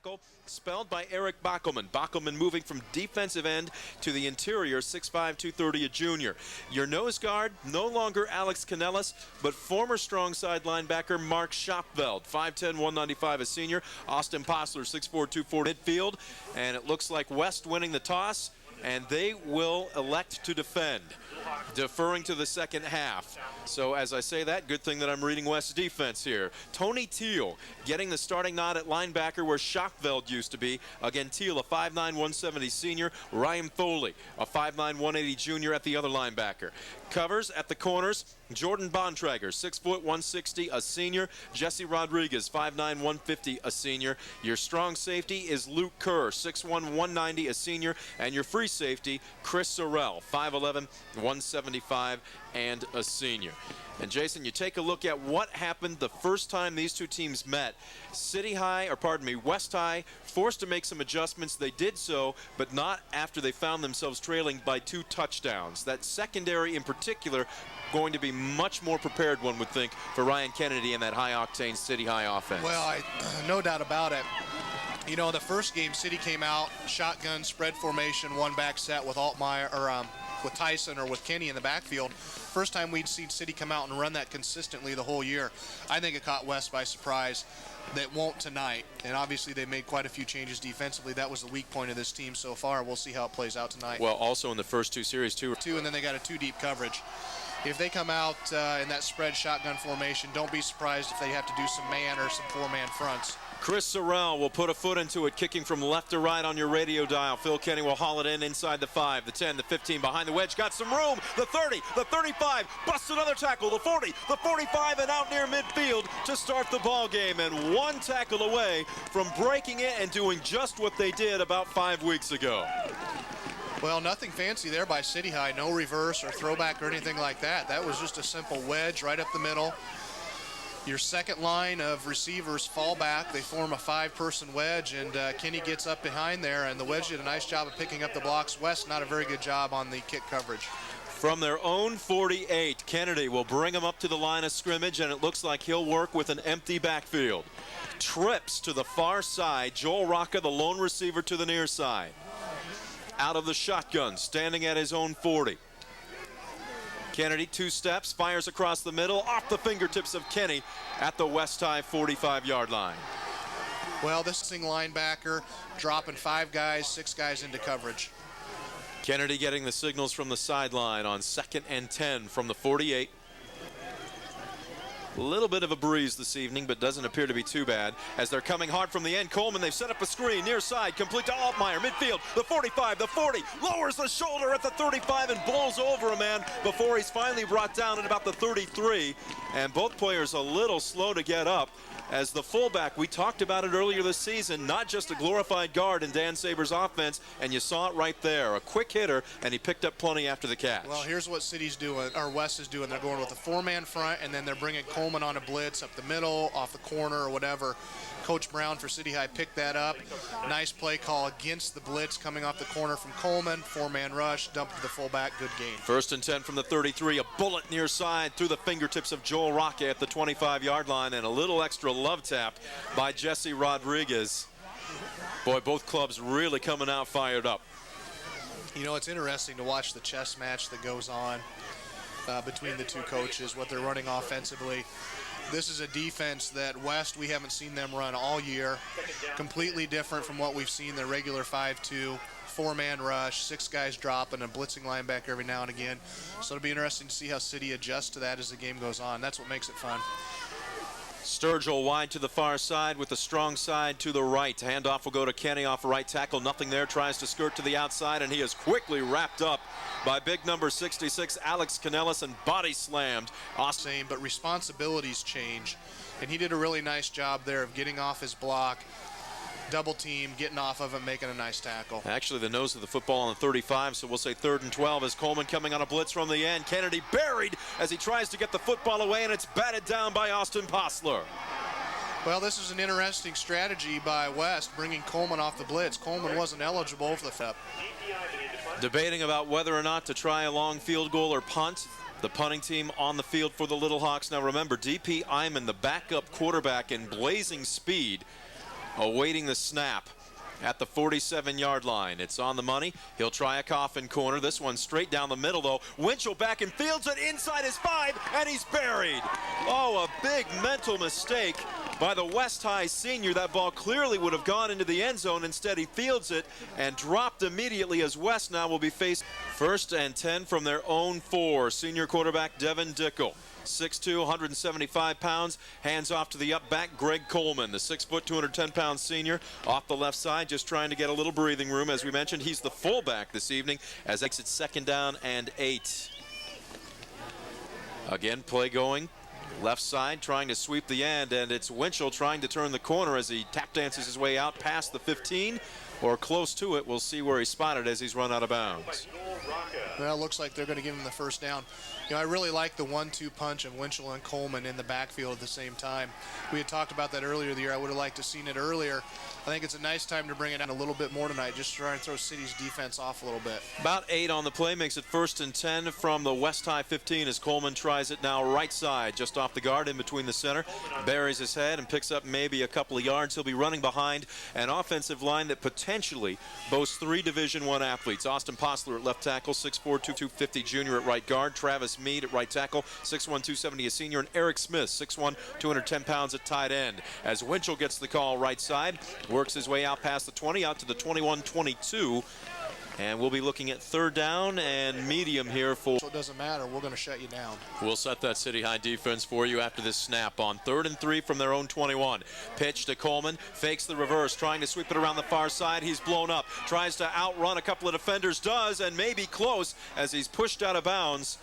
tackle, spelled by Eric Bockelman. Bockelman moving from defensive end to the interior, 6'5", 230, a junior. Your nose guard, no longer Alex Canellis, but former strong side linebacker Mark Schopveld, 5'10", 195, a senior. Austin Posler, 6'4", 240, midfield. And it looks like West winning the toss, and they will elect to defend, deferring to the second half. So as I say that, good thing that I'm reading West's defense here. Tony Teal getting the starting nod at linebacker where Schopveld used to be. Again, Teal, a 5'9", 170 senior. Ryan Foley, a 5'9", 180 junior at the other linebacker. Covers at the corners, Jordan Bontrager, 6 foot 160, a senior. Jesse Rodriguez, 5'9", 150, a senior. Your strong safety is Luke Kerr, 6'1", 190, a senior. And your free safety, Chris Sorrell, 5'11", 175, and a senior. And Jason, you take a look at what happened the first time these two teams met. West High forced to make some adjustments. They did so, but not after they found themselves trailing by 2 touchdowns. That secondary in particular going to be much more prepared, one would think, for Ryan Kennedy and that high-octane City High offense. Well, no doubt about it. You know, in the first game, City came out, shotgun, spread formation, one back set with Altmaier, or with Tyson or with Kenny in the backfield. First time we'd seen City come out and run that consistently the whole year. I think it caught West by surprise. That won't tonight, and obviously they made quite a few changes defensively. That was the weak point of this team so far. We'll see how it plays out tonight. Well, also in the first 2 series, too. And then they got a 2-deep coverage. If they come out in that spread shotgun formation, don't be surprised if they have to do some man or some 4-man fronts. Chris Sorrell will put a foot into it, kicking from left to right on your radio dial. Phil Kenny will haul it in inside the 5, the 10, the 15, behind the wedge. Got some room. The 30, the 35, busts another tackle. The 40, the 45, and out near midfield to start the ball game. And one tackle away from breaking it and doing just what they did about 5 weeks ago. Well, nothing fancy there by City High. No reverse or throwback or anything like that. That was just a simple wedge right up the middle. Your second line of receivers fall back. They form a 5-person wedge, and Kenny gets up behind there, and the wedge did a nice job of picking up the blocks. West, not a very good job on the kick coverage. From their own 48, Kennedy will bring him up to the line of scrimmage, and it looks like he'll work with an empty backfield. Trips to the far side. Joel Rocca, the lone receiver, to the near side. Out of the shotgun, standing at his own 40. Kennedy, 2 steps, fires across the middle, off the fingertips of Kenny at the West High 45-yard line. Well, this linebacker dropping 5 guys, 6 guys into coverage. Kennedy getting the signals from the sideline on 2nd and 10 from the 48. A little bit of a breeze this evening, but doesn't appear to be too bad. As they're coming hard from the end, Coleman, they've set up a screen, near side, complete to Altmaier, midfield, the 45, the 40, lowers the shoulder at the 35 and blows over a man before he's finally brought down at about the 33. And both players a little slow to get up. As the fullback, we talked about it earlier this season, not just a glorified guard in Dan Saber's offense, and you saw it right there. A quick hitter, and he picked up plenty after the catch. Well, here's what City's doing, or West is doing. They're going with a 4-man front, and then they're bringing Coleman on a blitz up the middle, off the corner, or whatever. Coach Brown for City High picked that up. Nice play call against the blitz coming off the corner from Coleman. 4-man rush, dump to the fullback, good gain. 1st and 10 from the 33, a bullet near side through the fingertips of Joel Rocca at the 25-yard line, and a little extra love tap by Jesse Rodriguez. Boy, both clubs really coming out fired up. You know, it's interesting to watch the chess match that goes on between the two coaches, what they're running offensively. This is a defense that West, we haven't seen them run all year. Completely different from what we've seen, their regular 5-2, 4-man rush, 6 guys dropping, a blitzing linebacker every now and again. So it'll be interesting to see how City adjusts to that as the game goes on. That's what makes it fun. Sturgill wide to the far side with the strong side to the right. Handoff will go to Kenny off right tackle. Nothing there. Tries to skirt to the outside, and he is quickly wrapped up by big number 66, Alex Canellis, and body slammed. Same, but responsibilities change, and he did a really nice job there of getting off his block, double team, getting off of him, making a nice tackle. Actually, the nose of the football on the 35, so we'll say 3rd and 12 as Coleman coming on a blitz from the end. Kennedy buried as he tries to get the football away, and it's batted down by Austin Posler. Well, this is an interesting strategy by West, bringing Coleman off the blitz. Coleman wasn't eligible for the flip. Debating about whether or not to try a long field goal or punt. The punting team on the field for the Little Hawks. Now remember, D.P. Iman, the backup quarterback in blazing speed, awaiting the snap at the 47-yard line. It's on the money. He'll try a coffin corner. This one straight down the middle, though. Winchell back and fields it inside his 5, and he's buried. Oh, a big mental mistake by the West High senior. That ball clearly would have gone into the end zone. Instead, he fields it and dropped immediately, as West now will be faced 1st and 10 from their own 4. Senior quarterback Devin Dickel, 6'2", 175 pounds, hands off to the up back, Greg Coleman, the 6', 210-pound senior, off the left side, just trying to get a little breathing room. As we mentioned, he's the fullback this evening as exits 2nd down and 8. Again, play going. Left side trying to sweep the end, and it's Winchell trying to turn the corner as he tap dances his way out past the 15 or close to it. We'll see where he's spotted as he's run out of bounds. Well, it looks like they're going to give him the first down. You know, I really like the 1-2 punch of Winchell and Coleman in the backfield at the same time. We had talked about that earlier in the year. I would have liked to have seen it earlier. I think it's a nice time to bring it down a little bit more tonight, just to try and throw City's defense off a little bit. About 8 on the play, makes it 1st and 10 from the West High 15 as Coleman tries it now right side, just off the guard in between the center, buries his head and picks up maybe a couple of yards. He'll be running behind an offensive line that potentially boasts 3 Division I athletes. Austin Postler at left tackle, 6'4", 250 junior at right guard, Travis Mead at right tackle, 6'1", 270 a senior, and Eric Smith, 6'1", 210 pounds at tight end. As Winchell gets the call right side, works his way out past the 20, out to the 21-22, and we'll be looking at 3rd down and medium here for... So it doesn't matter, we're going to shut you down. We'll set that City High defense for you after this snap on 3rd and 3 from their own 21. Pitch to Coleman, fakes the reverse, trying to sweep it around the far side. He's blown up, tries to outrun a couple of defenders, does, and maybe close as he's pushed out of bounds.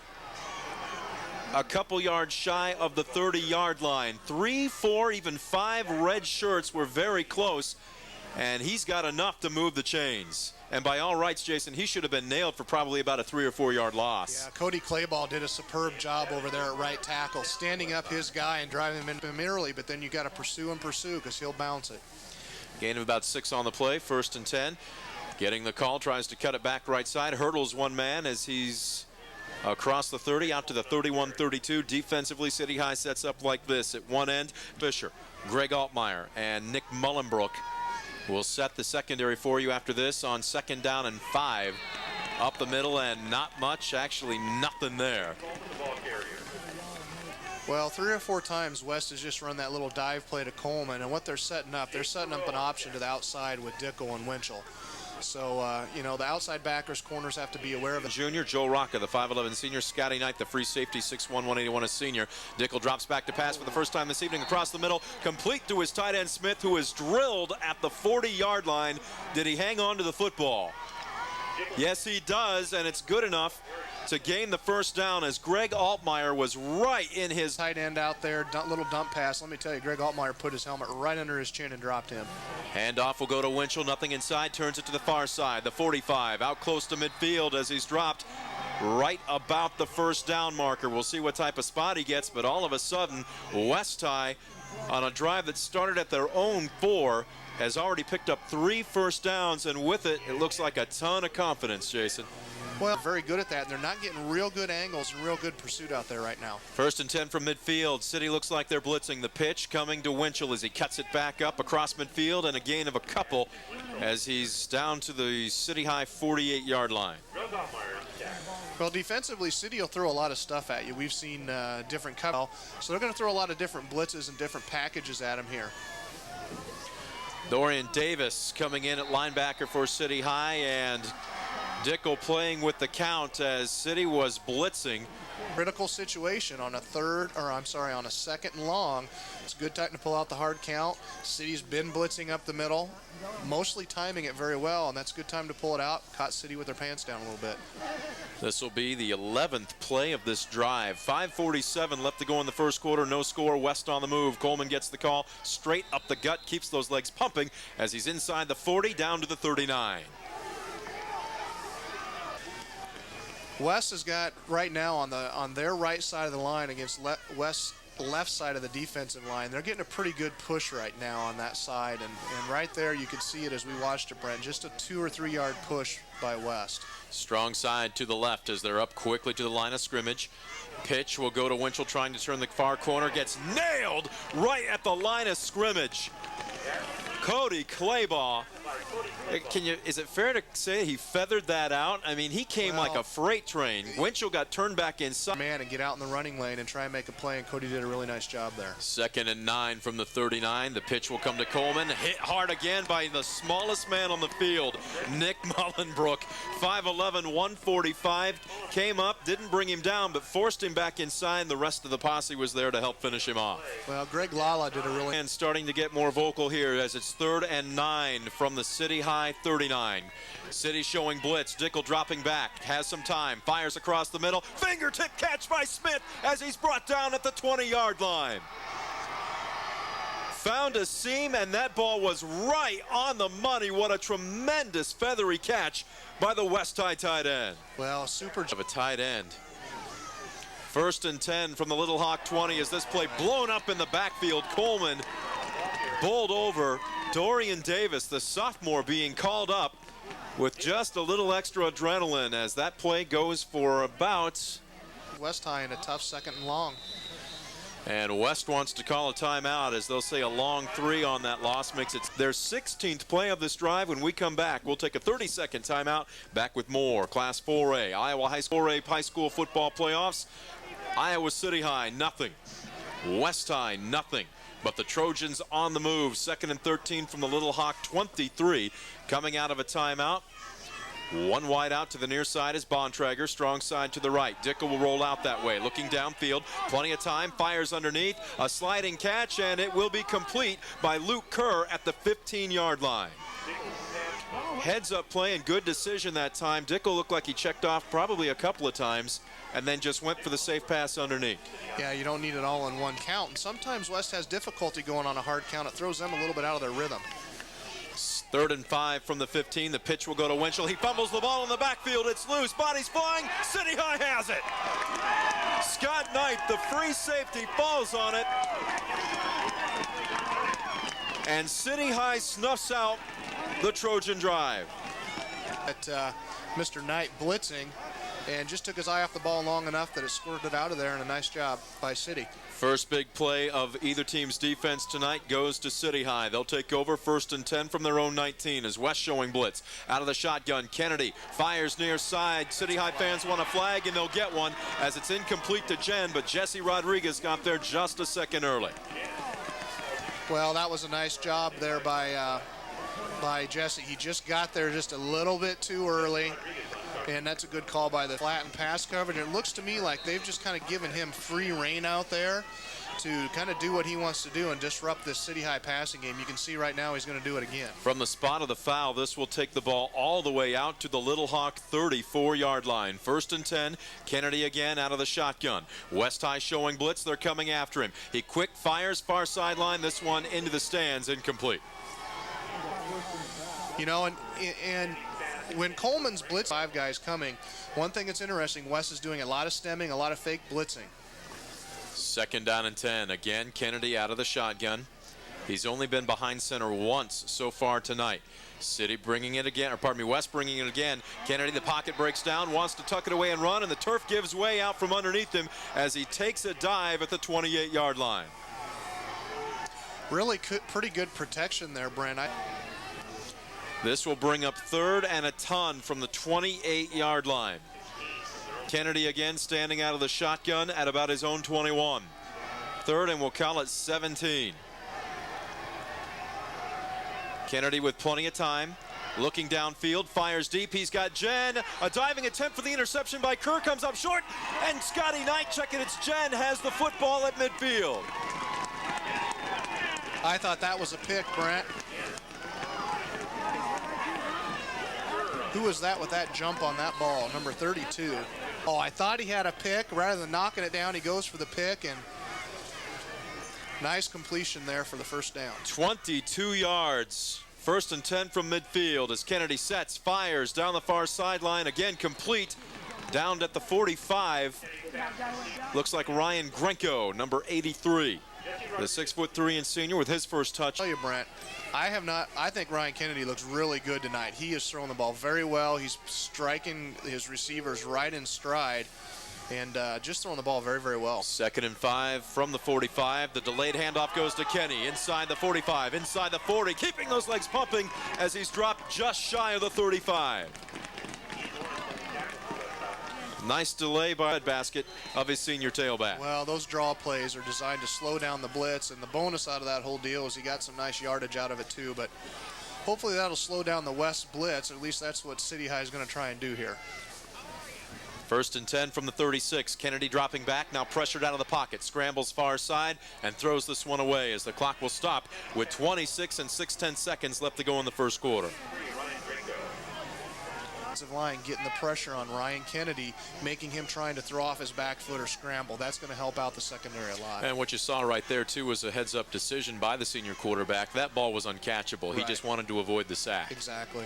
A couple yards shy of the 30-yard line. 3, 4, even 5 red shirts were very close, and he's got enough to move the chains. And by all rights, Jason, he should have been nailed for probably about a 3 or 4 yard loss. Yeah, Cody Clayball did a superb job over there at right tackle, standing up his guy and driving him in early, but then you got to pursue and pursue because he'll bounce it. Gain of about 6 on the play, 1st and 10. Getting the call, tries to cut it back right side, hurdles one man as he's across the 30, out to the 31-32. Defensively, City High sets up like this. At one end, Fisher, Greg Altmaier, and Nick Mullenbrook will set the secondary for you after this on 2nd down and 5. Up the middle, and not much, actually nothing there. Well, 3 or 4 times West has just run that little dive play to Coleman, and what they're setting up an option to the outside with Dickel and Winchell. So, you know, the outside backers, corners have to be aware of it. Junior, Joe Rocca, the 5'11 senior, Scotty Knight, the free safety, 6'1", 181 a senior. Dickel drops back to pass for the first time this evening across the middle, complete to his tight end Smith, who is drilled at the 40-yard line. Did he hang on to the football? Yes, he does, and it's good enough to gain the first down as Greg Altmaier was right in his tight end out there, little dump pass. Let me tell you, Greg Altmaier put his helmet right under his chin and dropped him. Handoff will go to Winchell, nothing inside, turns it to the far side, the 45, out close to midfield as he's dropped right about the first down marker. We'll see what type of spot he gets, but all of a sudden, West High, on a drive that started at their own 4, has already picked up 3 first downs, and with it, it looks like a ton of confidence, Jason. Well, very good at that. They're not getting real good angles and real good pursuit out there right now. 1st and 10 from midfield. City looks like they're blitzing. The pitch coming to Winchell as he cuts it back up across midfield, and a gain of a couple as he's down to the City High 48-yard line. Well, defensively, City will throw a lot of stuff at you. We've seen different cover, so they're going to throw a lot of different blitzes and different packages at him here. Dorian Davis coming in at linebacker for City High, and Dickel playing with the count as City was blitzing. Critical situation on a 2nd and long. It's a good time to pull out the hard count. City's been blitzing up the middle, mostly timing it very well, and that's a good time to pull it out. Caught City with their pants down a little bit. This will be the 11th play of this drive. 5:47 left to go in the first quarter. No score. West on the move. Coleman gets the call straight up the gut, keeps those legs pumping as he's inside the 40 down to the 39. West has got right now on their right side of the line against West's left side of the defensive line. They're getting a pretty good push right now on that side, and right there you could see it as we watched it, Brent. Just a 2 or 3 yard push by West. Strong side to the left as they're up quickly to the line of scrimmage. Pitch will go to Winchell trying to turn the far corner. Gets nailed right at the line of scrimmage. Cody Claybaugh. Is it fair to say he feathered that out? I mean, he came like a freight train. Winchell got turned back inside. Man, and get out in the running lane and try and make a play, and Cody did a really nice job there. 2nd and 9 from the 39. The pitch will come to Coleman. Hit hard again by the smallest man on the field, Nick Mullenbrook. 5'11", 145. Came up, didn't bring him down, but forced him back inside. The rest of the posse was there to help finish him off. Well, Greg Lala did a really... And starting to get more vocal here as it's 3rd and 9 from the City High 39. City showing blitz. Dickel dropping back. Has some time. Fires across the middle. Fingertip catch by Smith as he's brought down at the 20-yard line. Found a seam, and that ball was right on the money. What a tremendous feathery catch by the West High tight end. Well, super of a tight end. 1st and 10 from the Little Hawk 20 as this play blown up in the backfield. Coleman bowled over. Dorian Davis, the sophomore, being called up with just a little extra adrenaline as that play goes for about... West High in a tough 2nd and long. And West wants to call a timeout as they'll say a long 3 on that loss. Makes it their 16th play of this drive. When we come back, we'll take a 30-second timeout. Back with more Class 4A, Iowa High School 4A high school football playoffs. Iowa City High, nothing. West High, nothing. But the Trojans on the move. 2nd and 13 from the Little Hawk 23. Coming out of a timeout. One wide out to the near side is Bontrager. Strong side to the right. Dickel will roll out that way. Looking downfield. Plenty of time. Fires underneath. A sliding catch, and it will be complete by Luke Kerr at the 15-yard line. Heads up play and good decision that time. Dickel looked like he checked off probably a couple of times and then just went for the safe pass underneath. Yeah, you don't need it all in one count. And sometimes West has difficulty going on a hard count. It throws them a little bit out of their rhythm. 3rd and 5 from the 15. The pitch will go to Winchell. He fumbles the ball in the backfield. It's loose. Bodies flying. City High has it. Scott Knight, the free safety, falls on it. And City High snuffs out the Trojan drive. Mr. Knight blitzing and just took his eye off the ball long enough that it squirted out of there, and a nice job by City. First big play of either team's defense tonight goes to City High. They'll take over 1st and 10 from their own 19 as West showing blitz. Out of the shotgun, Kennedy fires near side. City High fans want a flag, and they'll get one as it's incomplete to Jen, but Jesse Rodriguez got there just a second early. Well, that was a nice job there by Jesse. He just got there just a little bit too early, and that's a good call by the flat and pass coverage. It looks to me like they've just kind of given him free rein out there to kind of do what he wants to do and disrupt this City High passing game. You can see right now he's going to do it again. From the spot of the foul, this will take the ball all the way out to the Little Hawk 34-yard line. 1st and 10, Kennedy again out of the shotgun. West High showing blitz. They're coming after him. He quick fires far sideline. This one into the stands, incomplete. You know, and when Coleman's blitz, 5 guys coming, one thing that's interesting, West is doing a lot of stemming, a lot of fake blitzing. 2nd down and 10. Again, Kennedy out of the shotgun. He's only been behind center once so far tonight. City bringing it again, or pardon me, West bringing it again. Kennedy, the pocket breaks down, wants to tuck it away and run, and the turf gives way out from underneath him as he takes a dive at the 28-yard line. Really pretty good protection there, Brent. This will bring up 3rd and a ton from the 28-yard line. Kennedy again standing out of the shotgun at about his own 21. 3rd, and we'll call it 17. Kennedy with plenty of time. Looking downfield, fires deep. He's got Jen. A diving attempt for the interception by Kerr comes up short. And Scotty Knight, checking it's Jen, has the football at midfield. I thought that was a pick, Brent. Who was that with that jump on that ball? Number 32. Oh, I thought he had a pick. Rather than knocking it down, he goes for the pick, and nice completion there for the 1st down. 22 yards. 1st and 10 from midfield as Kennedy sets, fires down the far sideline. Again, complete. Down at the 45. Looks like Ryan Grenko, number 83. The 6'3" and senior with his first touch. I'll tell you, Brent, I think Ryan Kennedy looks really good tonight. He is throwing the ball very well. He's striking his receivers right in stride. and just throwing the ball very, very well. 2nd and 5 from the 45. The delayed handoff goes to Kenny inside the 45, inside the 40, keeping those legs pumping as he's dropped just shy of the 35. Nice delay by that basket of his senior tailback. Well, those draw plays are designed to slow down the blitz, and the bonus out of that whole deal is he got some nice yardage out of it too, but hopefully that'll slow down the West blitz. At least that's what City High is going to try and do here. 1st and 10 from the 36. Kennedy dropping back, now pressured out of the pocket, scrambles far side and throws this one away as the clock will stop with 26 and 6/10 seconds left to go in the first quarter. Line getting the pressure on Ryan Kennedy, making him trying to throw off his back foot or scramble. That's going to help out the secondary a lot. And what you saw right there too was a heads-up decision by the senior quarterback. That ball was uncatchable. He just wanted to avoid the sack. Exactly.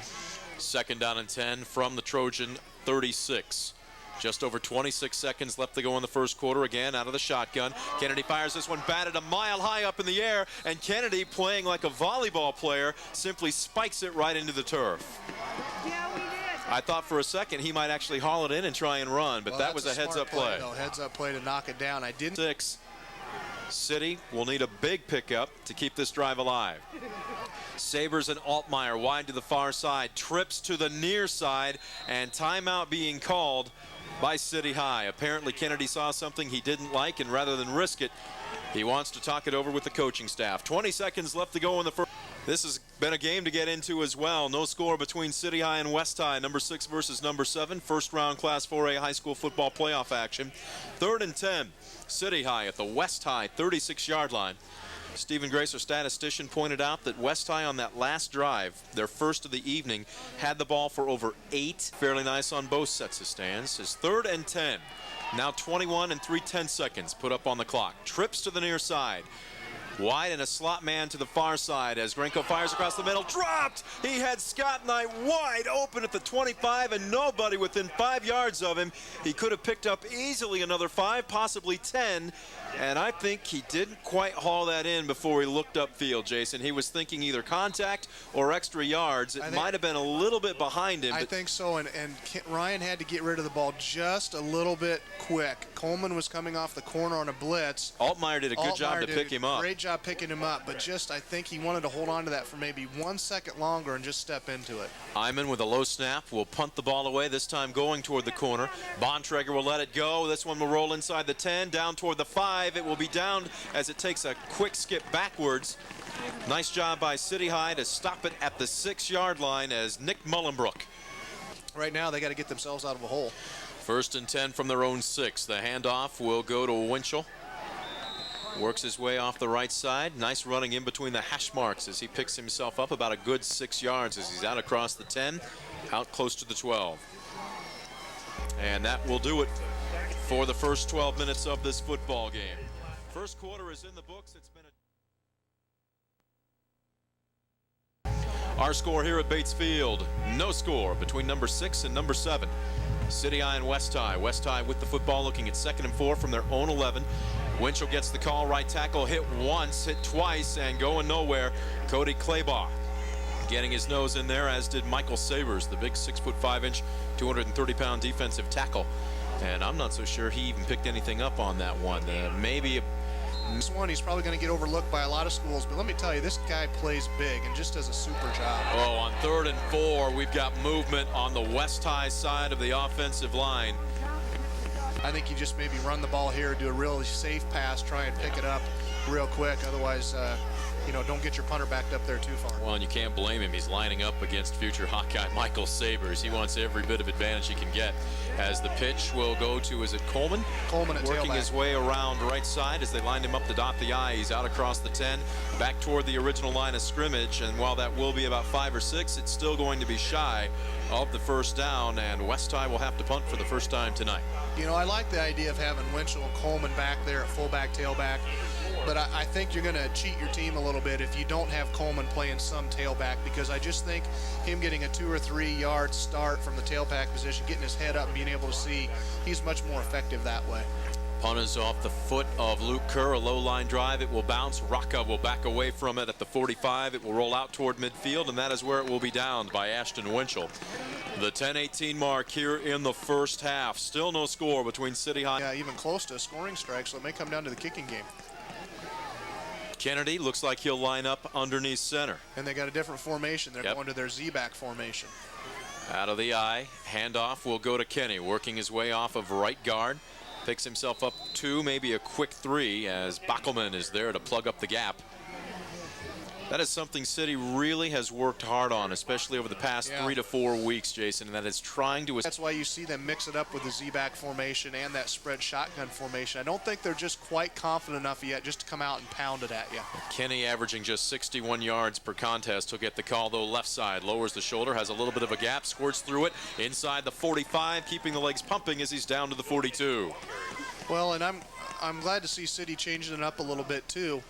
2nd down and 10 from the Trojan 36. Just over 26 seconds left to go in the first quarter. Again, out of the shotgun. Kennedy fires this one batted a mile high up in the air, and Kennedy, playing like a volleyball player, simply spikes it right into the turf. Yeah, we did. I thought for a second he might actually haul it in and try and run, but that was a heads-up play. Heads-up play to knock it down. I didn't. 6. City will need a big pickup to keep this drive alive. Sabers and Altmaier wide to the far side, trips to the near side, and timeout being called by City High. Apparently Kennedy saw something he didn't like, and rather than risk it, he wants to talk it over with the coaching staff. 20 seconds left to go in the first. This has been a game to get into as well. No score between City High and West High. Number 6 versus number 7. First round Class 4A high school football playoff action. 3rd and 10. City High at the West High 36-yard line. Stephen Grace, our statistician, pointed out that West High on that last drive, their first of the evening, had the ball for over 8. Fairly nice on both sets of stands. It's 3rd and 10. Now 21 and 3/10 seconds put up on the clock. Trips to the near side. Wide and a slot man to the far side as Grenko fires across the middle. Dropped! He had Scott Knight wide open at the 25 and nobody within 5 yards of him. He could have picked up easily another 5, possibly 10. And I think he didn't quite haul that in before he looked upfield, Jason. He was thinking either contact or extra yards. It might have been a little bit behind him. I think so, and Ryan had to get rid of the ball just a little bit quick. Coleman was coming off the corner on a blitz. Altmaier did a good job to pick him up. Great job picking him up, but just I think he wanted to hold on to that for maybe 1 second longer and just step into it. Hyman with a low snap will punt the ball away, this time going toward the corner. Bontrager will let it go. This one will roll inside the 10, down toward the 5. It will be down as it takes a quick skip backwards. Nice job by City High to stop it at the 6-yard line as Nick Mullenbrook. Right now they got to get themselves out of a hole. 1st and 10 from their own 6. The handoff will go to Winchell. Works his way off the right side. Nice running in between the hash marks as he picks himself up about a good 6 yards as he's out across the 10, out close to the 12. And that will do it for the first 12 minutes of this football game. First quarter is in the books. It's been our score here at Bates Field, no score between number 6 and number 7. City High and West High. West High with the football looking at 2nd and 4 from their own 11. Winchell gets the call, right tackle, hit once, hit twice, and going nowhere. Cody Claybaugh getting his nose in there, as did Michael Sabers, the big 6'5", 230-pound defensive tackle. And I'm not so sure he even picked anything up on that one. Maybe this one, he's probably going to get overlooked by a lot of schools, but let me tell you, this guy plays big and just does a super job. Oh, on 3rd and 4, we've got movement on the West High side of the offensive line. I think you just maybe run the ball here, do a really safe pass, try and pick it up real quick. Otherwise, don't get your punter backed up there too far. Well, and you can't blame him. He's lining up against future Hawkeye Michael Sabers. He wants every bit of advantage he can get. As the pitch will go to, is it Coleman? Coleman at working tailback. His way around right side as they lined him up to dot the I. He's out across the 10, back toward the original line of scrimmage. And while that will be about 5 or 6, it's still going to be shy of the first down. And West High will have to punt for the first time tonight. I like the idea of having Winchell and Coleman back there at fullback, tailback. But I think you're going to cheat your team a little bit if you don't have Coleman playing some tailback, because I just think him getting a 2 or 3 yard start from the tailback position, getting his head up and being able to see, he's much more effective that way. Punt is off the foot of Luke Kerr, a low line drive. It will bounce. Rocca will back away from it at the 45. It will roll out toward midfield, and that is where it will be downed by Ashton Winchell. The 10:18 mark here in the first half. Still no score between City High. Yeah, even close to a scoring strike, so it may come down to the kicking game. Kennedy looks like he'll line up underneath center. And they got a different formation. They're going to their Z-back formation. Out of the eye, handoff will go to Kenny, working his way off of right guard. Picks himself up 2, maybe a quick 3, as Backelman is there to plug up the gap. That is something City really has worked hard on, especially over the past 3 to 4 weeks, Jason, and that is trying to... That's why you see them mix it up with the Z-back formation and that spread shotgun formation. I don't think they're just quite confident enough yet just to come out and pound it at you. Kenny averaging just 61 yards per contest. He'll get the call, though, left side. Lowers the shoulder, has a little bit of a gap, squirts through it inside the 45, keeping the legs pumping as he's down to the 42. Well, and I'm glad to see City changing it up a little bit, too.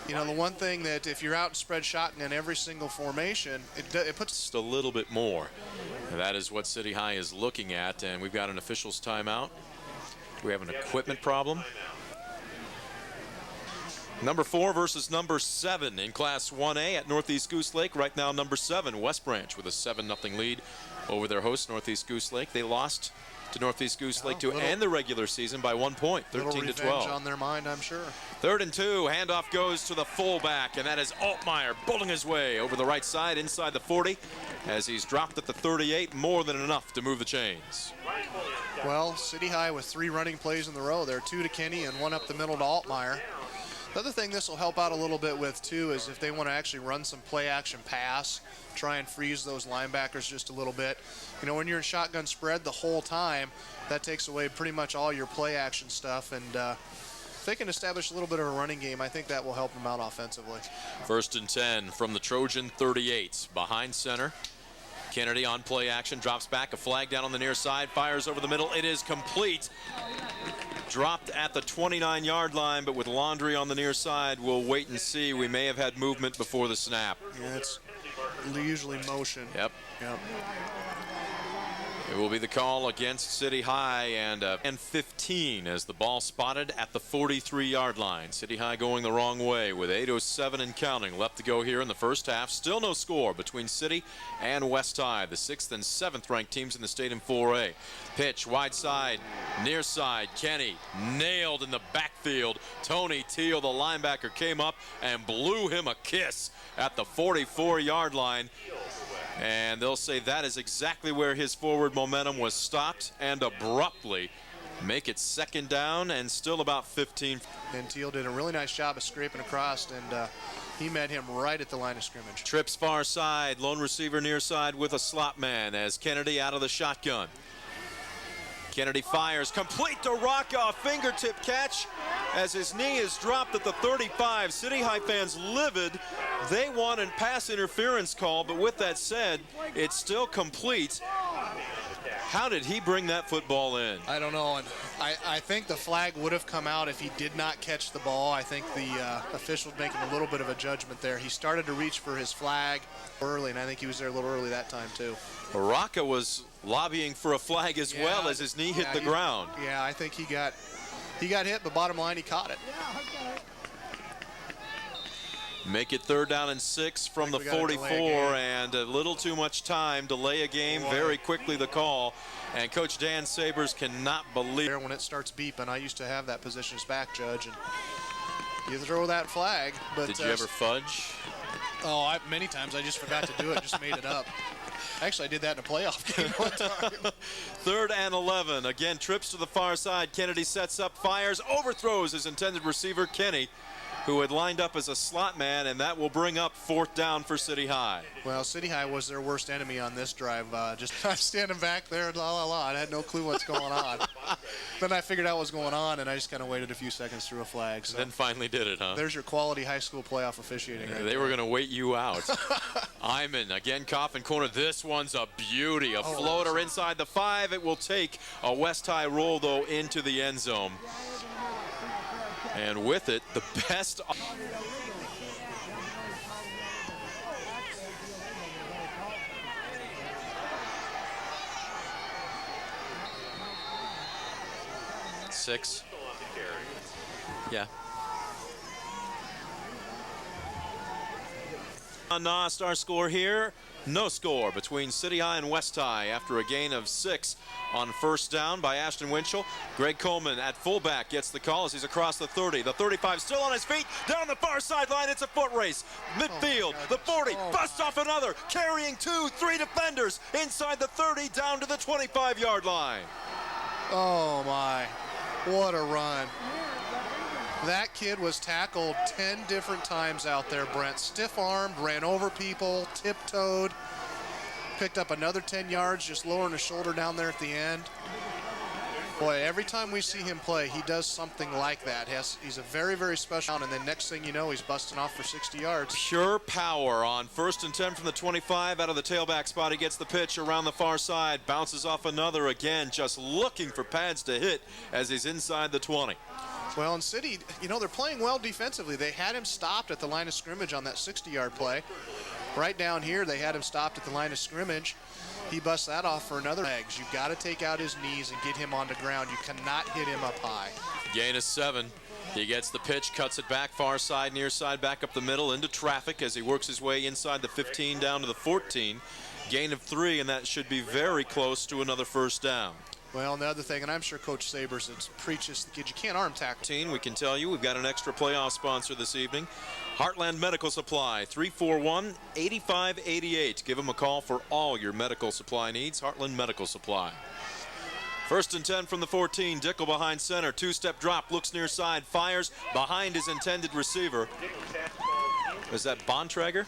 You know, the one thing that if you're out and spread shotgun in every single formation, it puts just a little bit more. And that is what City High is looking at, and we've got an official's timeout. We have an equipment problem. Number 4 versus number 7 in Class 1A at Northeast Goose Lake. Right now, number 7, West Branch, with a 7-0 lead over their host, Northeast Goose Lake. They lost to Northeast Goose Lake to end the regular season by 1 point, 13-12. On their mind, I'm sure. 3rd and 2, handoff goes to the fullback, and that is Altmaier bowling his way over the right side inside the 40 as he's dropped at the 38, more than enough to move the chains. Well, City High with 3 running plays in the row there, 2 to Kenny and 1 up the middle to Altmaier. The other thing this will help out a little bit with, too, is if they want to actually run some play-action pass, try and freeze those linebackers just a little bit. You know, when you're in shotgun spread the whole time, that takes away pretty much all your play-action stuff. And if they can establish a little bit of a running game, I think that will help them out offensively. 1st and 10 from the Trojan 38. Behind center. Kennedy on play action, drops back, a flag down on the near side, fires over the middle. It is complete. Dropped at the 29-yard line, but with Laundrie on the near side, we'll wait and see. We may have had movement before the snap. Yeah, it's usually motion. Yep. It will be the call against City High, and 15 as the ball spotted at the 43-yard line. City High going the wrong way with 8:07 and counting left to go here in the first half. Still no score between City and West High, the 6th and 7th ranked teams in the state in 4A. Pitch wide side, near side. Kenny nailed in the backfield. Tony Teal, the linebacker, came up and blew him a kiss at the 44-yard line. And they'll say that is exactly where his forward momentum was stopped, and abruptly make it 2nd down and still about 15. And Teal did a really nice job of scraping across, and he met him right at the line of scrimmage. Trips far side, lone receiver near side with a slot man as Kennedy out of the shotgun. Kennedy fires, complete to Rocca, fingertip catch as his knee is dropped at the 35. City High fans livid. They want a pass interference call, but with that said, it's still complete. How did he bring that football in? I don't know, and I think the flag would have come out if he did not catch the ball. I think the official making a little bit of a judgment there. He started to reach for his flag early, and I think he was there a little early that time too. Rocca was lobbying for a flag as well as his knee hit the ground. Yeah, I think he got hit, but bottom line, he caught it. Make it 3rd down and 6 from the 44, and a little too much time. Delay a game. Very quickly the call, and Coach Dan Sabers cannot believe. When it starts beeping, I used to have that position as back judge, and you throw that flag. But did you ever fudge? Oh, many times. I just forgot to do it. Just made it up. Actually, I did that in a playoff game one time. 3rd and 11. Again, trips to the far side. Kennedy sets up, fires, overthrows his intended receiver, Kenny, who had lined up as a slot man, and that will bring up 4th down for City High. Well, City High was their worst enemy on this drive. Just standing back there, I had no clue what's going on. Then I figured out what was going on, and I just kind of waited a few seconds through a flag. So then finally did it, huh? There's your quality high school playoff officiating. Right they were going to wait you out. Hyman, again, coffin corner. This one's a beauty. A floater inside the 5. It will take a West High roll, though, into the end zone. And with it, the best. Six. Yeah. Our score here, no score between City High and West High after a gain of 6 on first down by Ashton Winchell. Greg Coleman at fullback gets the call as he's across the 30. The 35 still on his feet, down the far sideline. It's a foot race. Midfield, the 40, busts off another, carrying 2-3 defenders inside the 30 down to the 25-yard line. Oh my, what a run. That kid was tackled 10 different times out there, Brent. Stiff-armed, ran over people, tiptoed, picked up another 10 yards, just lowering his shoulder down there at the end. Boy, every time we see him play, he does something like that. He's a very, very special, and then next thing you know, he's busting off for 60 yards. Pure power on 1st and 10 from the 25. Out of the tailback spot, he gets the pitch around the far side, bounces off another again, just looking for pads to hit as he's inside the 20. Well, in City, you know, they're playing well defensively. They had him stopped at the line of scrimmage on that 60-yard play. Right down here, they had him stopped at the line of scrimmage. He busts that off for another legs. You've got to take out his knees and get him on the ground. You cannot hit him up high. Gain of 7. He gets the pitch, cuts it back, far side, near side, back up the middle, into traffic as he works his way inside the 15 down to the 14. Gain of 3, and that should be very close to another first down. Well, and the other thing, and I'm sure Coach Sabers preaches to the kids, you can't arm tackle. We can tell you we've got an extra playoff sponsor this evening. Heartland Medical Supply, 341-8588. Give them a call for all your medical supply needs. Heartland Medical Supply. 1st and 10 from the 14. Dickel behind center. 2-step drop. Looks near side. Fires behind his intended receiver. Is that Bontrager?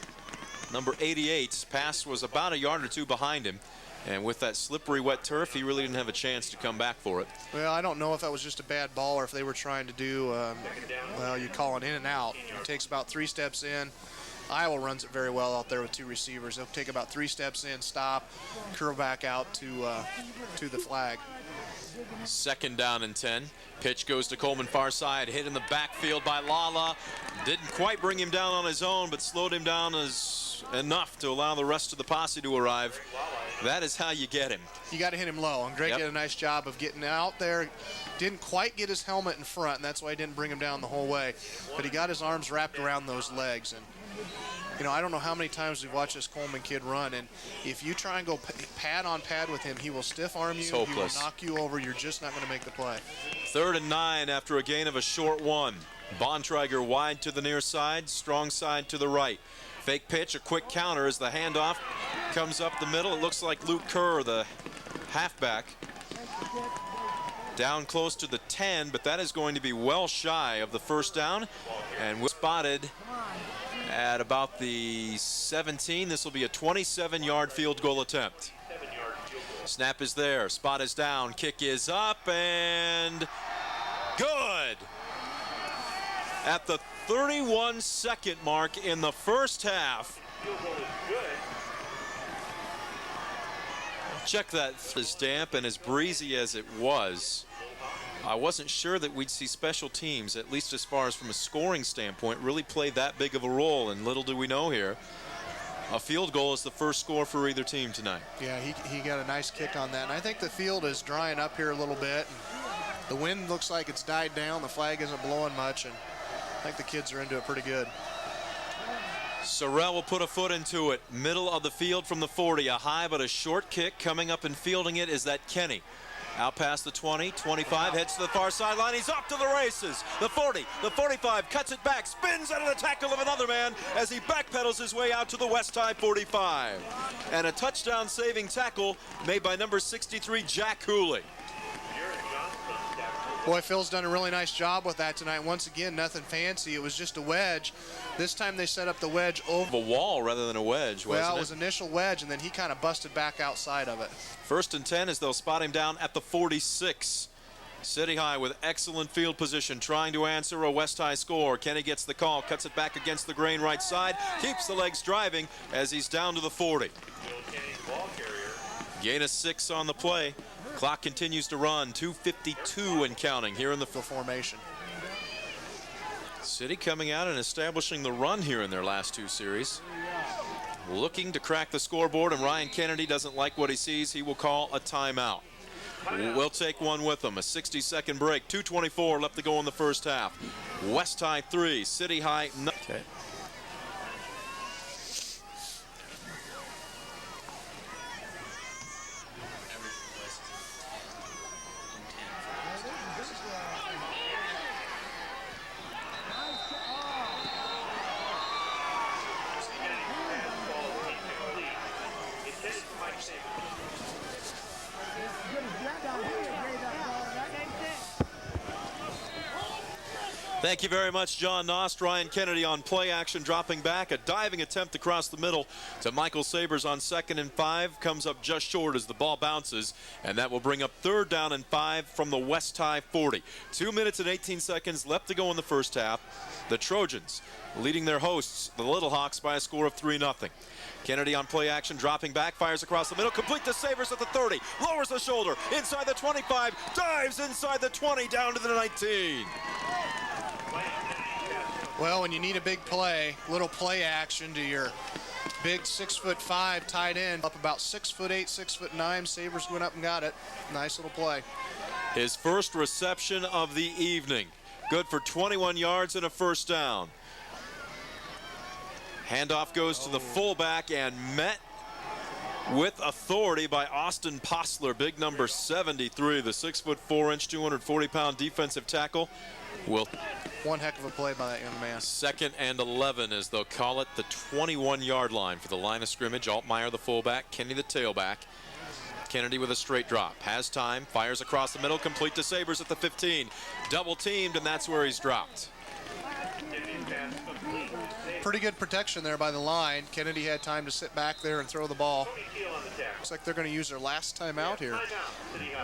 Number 88. Pass was about a yard or two behind him. And with that slippery, wet turf, he really didn't have a chance to come back for it. Well, I don't know if that was just a bad ball or if they were trying to do, well, you call it in and out. It takes about 3 steps in. Iowa runs it very well out there with 2 receivers. They'll take about 3 steps in, stop, curl back out to the flag. 2nd down and 10. Pitch goes to Coleman far side, hit in the backfield by Lala. Didn't quite bring him down on his own, but slowed him down enough to allow the rest of the posse to arrive. That is how you get him. You got to hit him low, and Greg did a nice job of getting out there. Didn't quite get his helmet in front, and that's why he didn't bring him down the whole way. But he got his arms wrapped around those legs. And, you know, I don't know how many times we've watched this Coleman kid run, and if you try and go pad on pad with him, he will stiff arm you. He will knock you over. You're just not going to make the play. 3rd and 9 after a gain of a short 1. Bontrager wide to the near side, strong side to the right. Fake pitch, a quick counter as the handoff comes up the middle. It looks like Luke Kerr, the halfback, down close to the 10, but that is going to be well shy of the first down. And we're spotted at about the 17. This will be a 27-yard field goal attempt. Snap is there, spot is down, kick is up, and good. At the 31-second mark in the first half. Check that. As damp and as breezy as it was, I wasn't sure that we'd see special teams, at least as far as from a scoring standpoint, really play that big of a role. And little do we know here, a field goal is the first score for either team tonight. Yeah, he got a nice kick on that. And I think the field is drying up here a little bit. The wind looks like it's died down. The flag isn't blowing much, and I think the kids are into it pretty good. Sorrell will put a foot into it. Middle of the field from the 40. A high but a short kick. Coming up and fielding it is that Kenny. Out past the 20, 25, heads to the far sideline. He's off to the races. The 40, the 45, cuts it back, spins out of the tackle of another man as he backpedals his way out to the West High 45. And a touchdown-saving tackle made by number 63, Jack Cooley. Boy, Phil's done a really nice job with that tonight. Once again, nothing fancy. It was just a wedge. This time they set up the wedge over a wall rather than a wedge, wasn't it? Well, it was initial wedge, and then he kind of busted back outside of it. 1st and 10 as they'll spot him down at the 46. City High with excellent field position, trying to answer a West High score. Kenny gets the call, cuts it back against the grain right side, keeps the legs driving as he's down to the 40. Gain of 6 on the play. Clock continues to run, 2:52 and counting here in the formation. City coming out and establishing the run here in their last 2 series. Looking to crack the scoreboard, and Ryan Kennedy doesn't like what he sees. He will call a timeout. We'll take one with them. A 60-second break. 2:24 left to go in the first half. West High 3, City High none. Okay. Thank you very much, John Nost. Ryan Kennedy on play action, dropping back. A diving attempt across the middle to Michael Sabers on 2nd and 5. Comes up just short as the ball bounces, and that will bring up 3rd down and 5 from the West High 40. 2 minutes and 18 seconds left to go in the first half. The Trojans leading their hosts, the Little Hawks, by a score of 3-0. Kennedy on play action, dropping back, fires across the middle, complete to Sabers at the 30, lowers the shoulder, inside the 25, dives inside the 20, down to the 19. Well, when you need a big play, little play action to your big 6'5" tight end, up about 6'8", 6'9". Sabers went up and got it. Nice little play. His first reception of the evening. Good for 21 yards and a first down. Handoff goes to the fullback and met with authority by Austin Postler, big number 73, the 6'4", 240-pound defensive tackle. One heck of a play by that young man. 2nd and 11, as they'll call it, the 21-yard line for the line of scrimmage. Altmaier, the fullback, Kenny, the tailback. Kennedy with a straight drop, has time, fires across the middle, complete to Sabers at the 15. Double teamed, and that's where he's dropped. Pretty good protection there by the line. Kennedy had time to sit back there and throw the ball. Looks like they're going to use their last time out here.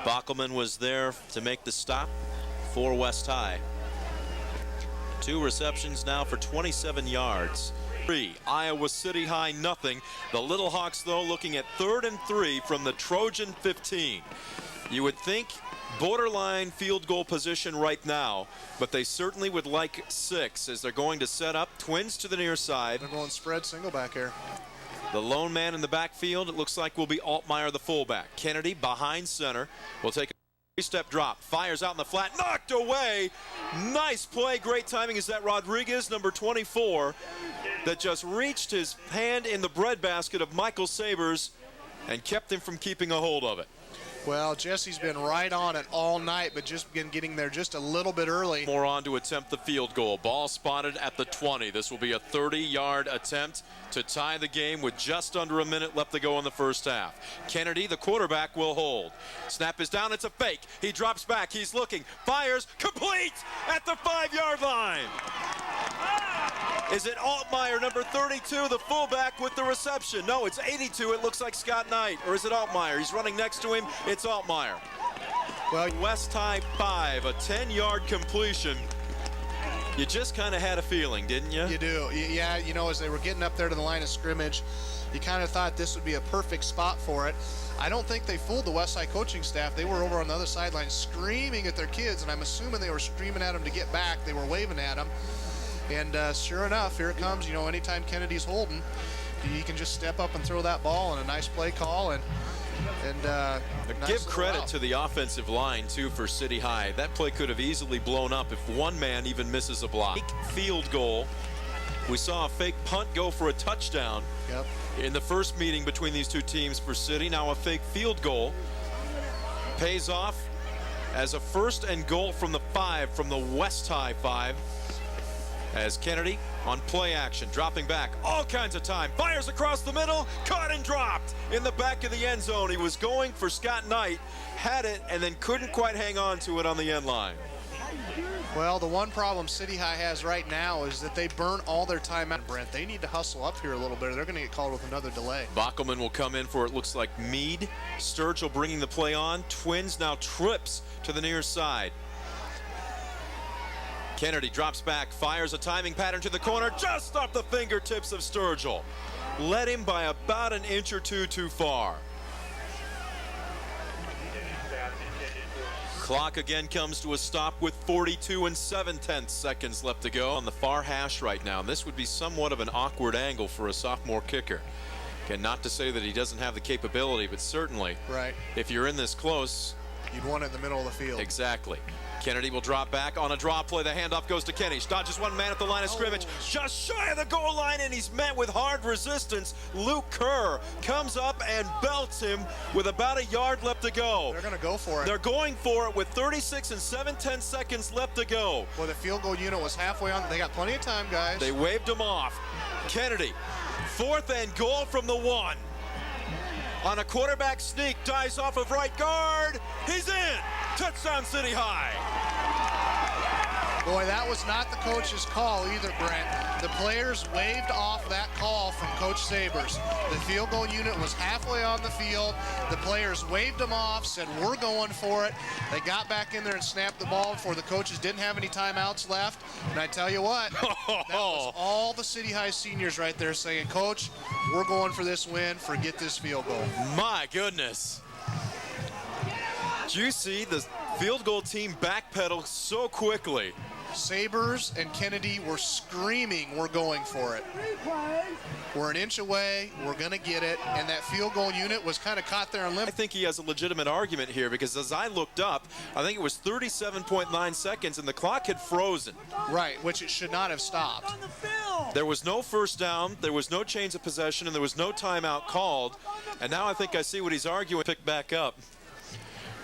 Bockelman was there to make the stop for West High. 2 receptions now for 27 yards. 3, Iowa City High nothing. The Little Hawks, though, looking at 3rd and 3 from the Trojan 15. You would think borderline field goal position right now, but they certainly would like 6 as they're going to set up twins to the near side. They're going spread single back here. The lone man in the backfield, it looks like, will be Altmaier, the fullback. Kennedy behind center will take a 3-step drop, fires out in the flat, knocked away. Nice play, great timing. Is that Rodriguez, number 24, that just reached his hand in the breadbasket of Michael Sabers and kept him from keeping a hold of it. Well, Jesse's been right on it all night, but just been getting there just a little bit early. More on to attempt the field goal. Ball spotted at the 20. This will be a 30-yard attempt to tie the game with just under a minute left to go in the first half. Kennedy, the quarterback, will hold. Snap is down. It's a fake. He drops back. He's looking. Fires. Complete at the 5-yard line. Is it Altmaier, number 32, the fullback, with the reception? No, it's 82. It looks like Scott Knight. Or is it Altmaier? He's running next to him. It's Altmaier. Well, West High 5, a 10-yard completion. You just kind of had a feeling, didn't you? You do. Yeah, you know, as they were getting up there to the line of scrimmage, you kind of thought this would be a perfect spot for it. I don't think they fooled the West High coaching staff. They were over on the other sideline screaming at their kids, and I'm assuming they were screaming at them to get back. They were waving at them. And sure enough, here it comes. You know, anytime Kennedy's holding, he can just step up and throw that ball, and a nice play call. And nice give credit to the offensive line, too, for City High. That play could have easily blown up if one man even misses a block. Field goal. We saw a fake punt go for a touchdown in the first meeting between these two teams for City. Now a fake field goal pays off as a 1st and goal from the 5 from the West High 5. As Kennedy on play action, dropping back, all kinds of time, fires across the middle, caught and dropped in the back of the end zone. He was going for Scott Knight, had it, and then couldn't quite hang on to it on the end line. Well, the one problem City High has right now is that they burn all their time out. Brent, they need to hustle up here a little bit. They're going to get called with another delay. Bockelman will come in for, it looks like, Meade. Sturgill bringing the play on. Twins now trips to the near side. Kennedy drops back, fires a timing pattern to the corner, just off the fingertips of Sturgill. Led him by about an inch or two too far. Clock again comes to a stop with 42 7/10 seconds left to go on the far hash right now. And this would be somewhat of an awkward angle for a sophomore kicker. Again, not to say that he doesn't have the capability, but certainly, if you're in this close, You'd want it in the middle of the field. Exactly. Kennedy will drop back on a draw play. The handoff goes to Kenny. Dodges one man at the line of scrimmage. Just shy of the goal line, and he's met with hard resistance. Luke Kerr comes up and belts him with about a yard left to go. They're going to go for it. They're going for it with 36 and 7/10 seconds left to go. Well, the field goal unit was halfway on. They got plenty of time, guys. They waved him off. Kennedy, 4th and goal from the 1. On a quarterback sneak, dives off of right guard. He's in. Touchdown City High. Boy, that was not the coach's call either, Brent. The players waved off that call from Coach Sabers. The field goal unit was halfway on the field. The players waved them off, said, we're going for it. They got back in there and snapped the ball before the coaches didn't have any timeouts left. And I tell you what, that was all the City High seniors right there saying, Coach, we're going for this win. Forget this field goal. My goodness. Did you see the field goal team backpedal so quickly? Sabers and Kennedy were screaming, we're going for it. We're an inch away, we're going to get it, and that field goal unit was kind of caught there on limp. I think he has a legitimate argument here because as I looked up, I think it was 37.9 seconds and the clock had frozen. Right, which it should not have stopped. There was no first down, there was no change of possession, and there was no timeout called. And now I think I see what he's arguing. Pick back up.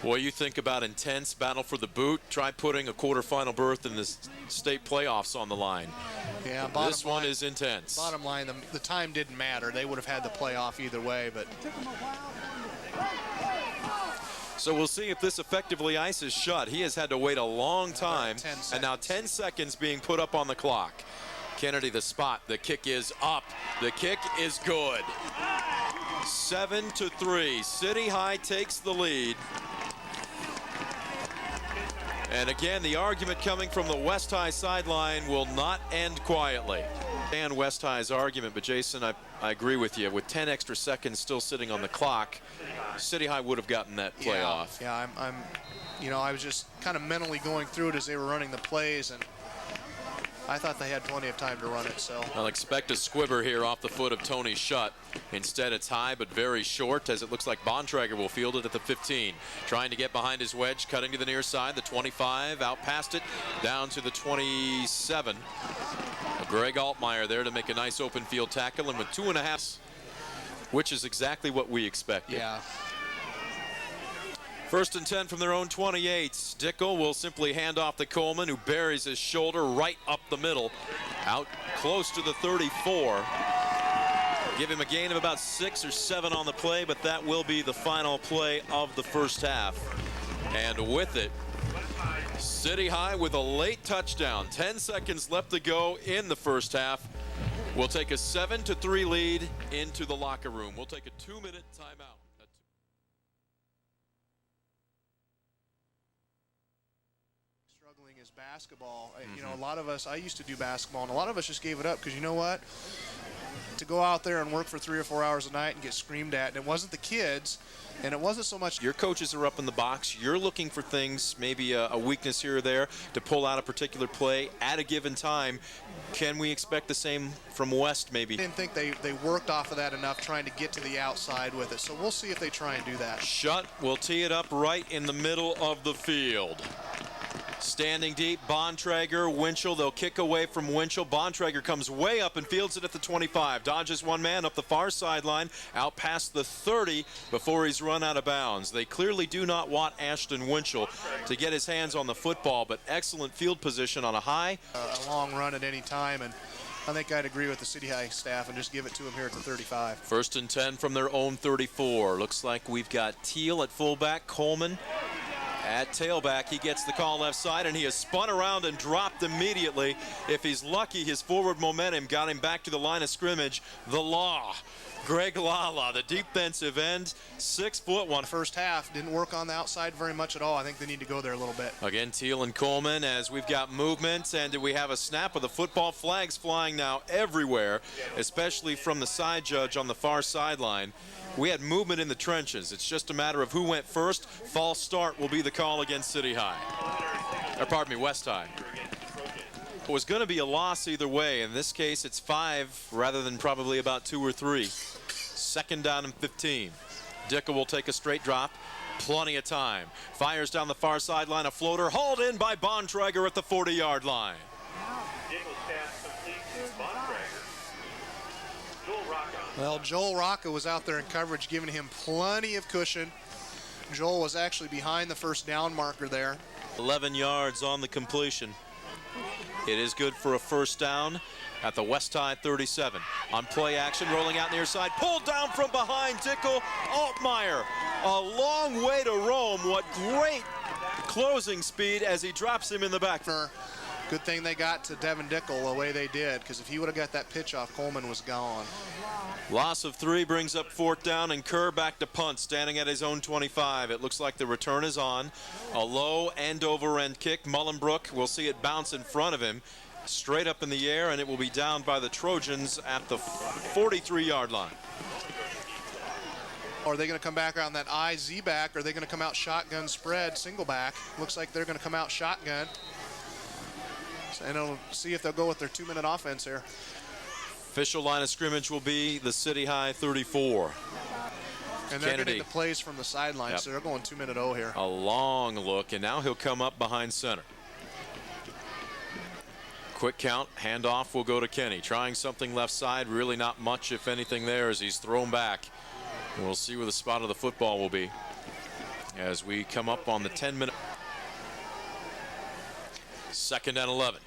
Boy, you think about intense battle for the boot. Try putting a quarterfinal berth in the state playoffs on the line. Yeah, this one is intense. Bottom line, the time didn't matter. They would have had the playoff either way, but. So we'll see if this effectively ices shut. He has had to wait a long time, and now 10 seconds being put up on the clock. Kennedy, the spot. The kick is up. The kick is good. 7-3. City High takes the lead. And again, the argument coming from the West High sideline will not end quietly. And West High's argument, but Jason, I agree with you. With 10 extra seconds still sitting on the clock, City High would have gotten that play off. Yeah, I was just kind of mentally going through it as they were running the plays, and I thought they had plenty of time to run it. So I'll expect a squibber here off the foot of Tony Shutt. Instead, it's high but very short, as it looks like Bontrager will field it at the 15. Trying to get behind his wedge, cutting to the near side, the 25, out past it, down to the 27. Greg Altmaier there to make a nice open field tackle, and with 2.5, which is exactly what we expected. Yeah. 1st and 10 from their own 28. Dickel will simply hand off to Coleman, who buries his shoulder right up the middle, out close to the 34. Give him a gain of about 6 or 7 on the play, but that will be the final play of the first half. And with it, City High with a late touchdown. 10 seconds left to go in the first half. We'll take a 7-3 lead into the locker room. We'll take a 2-minute timeout. Struggling is basketball. You know, a lot of us, I used to do basketball, and a lot of us just gave it up because you know what? To go out there and work for 3 or 4 hours a night and get screamed at, and it wasn't the kids, and it wasn't so much. Your coaches are up in the box. You're looking for things, maybe a weakness here or there, to pull out a particular play at a given time. Can we expect the same from West, maybe? I didn't think they worked off of that enough trying to get to the outside with it, so we'll see if they try and do that. Shutt will tee it up right in the middle of the field. Standing deep, Bontrager, Winchell. They'll kick away from Winchell. Bontrager comes way up and fields it at the 25. Dodges one man up the far sideline, out past the 30 before he's run out of bounds. They clearly do not want Ashton Winchell to get his hands on the football, but excellent field position on a high. A long run at any time, and I think I'd agree with the City High staff and just give it to him here at the 35. 1st and 10 from their own 34. Looks like we've got Teal at fullback, Coleman at tailback. He gets the call left side, and he has spun around and dropped immediately. If he's lucky, his forward momentum got him back to the line of scrimmage. The Law, Greg Lala, the defensive end, 6'1". First half didn't work on the outside very much at all. I think they need to go there a little bit. Again, Teal and Coleman, as we've got movement, and do we have a snap of the football? Flags flying now everywhere, especially from the side judge on the far sideline. We had movement in the trenches. It's just a matter of who went first. False start will be the call against City High. Or pardon me, West High. It was going to be a loss either way. In this case, it's 5 rather than probably about 2 or 3. 2nd down and 15. Dickel will take a straight drop. plenty of time. Fires down the far sideline, a floater hauled in by Bontrager at the 40-yard line. Well, Joel Rocca was out there in coverage, giving him plenty of cushion. Joel was actually behind the first down marker there. 11 yards on the completion. It is good for a first down at the West High 37. On play action, rolling out near side, pulled down from behind, Dickel Altmaier. A long way to roam. What great closing speed as he drops him in the back. Good thing they got to Devin Dickel the way they did, because if he would have got that pitch off, Coleman was gone. Loss of 3 brings up 4th down, and Kerr back to punt, standing at his own 25. It looks like the return is on. A low end-over-end kick. Mullenbrook will see it bounce in front of him, straight up in the air, and it will be down by the Trojans at the 43-yard line. Are they going to come back on that IZ back, or are they going to come out shotgun spread, single back? Looks like they're going to come out shotgun. And we'll see if they'll go with their 2-minute offense here. Official line of scrimmage will be the City High 34. And they're getting the plays from the sideline, so they're going 2-minute O here. A long look, and now he'll come up behind center. Quick count, handoff will go to Kenny. Trying something left side, really not much, if anything, there as he's thrown back. And we'll see where the spot of the football will be as we come up on the 10-minute. 2nd and 11.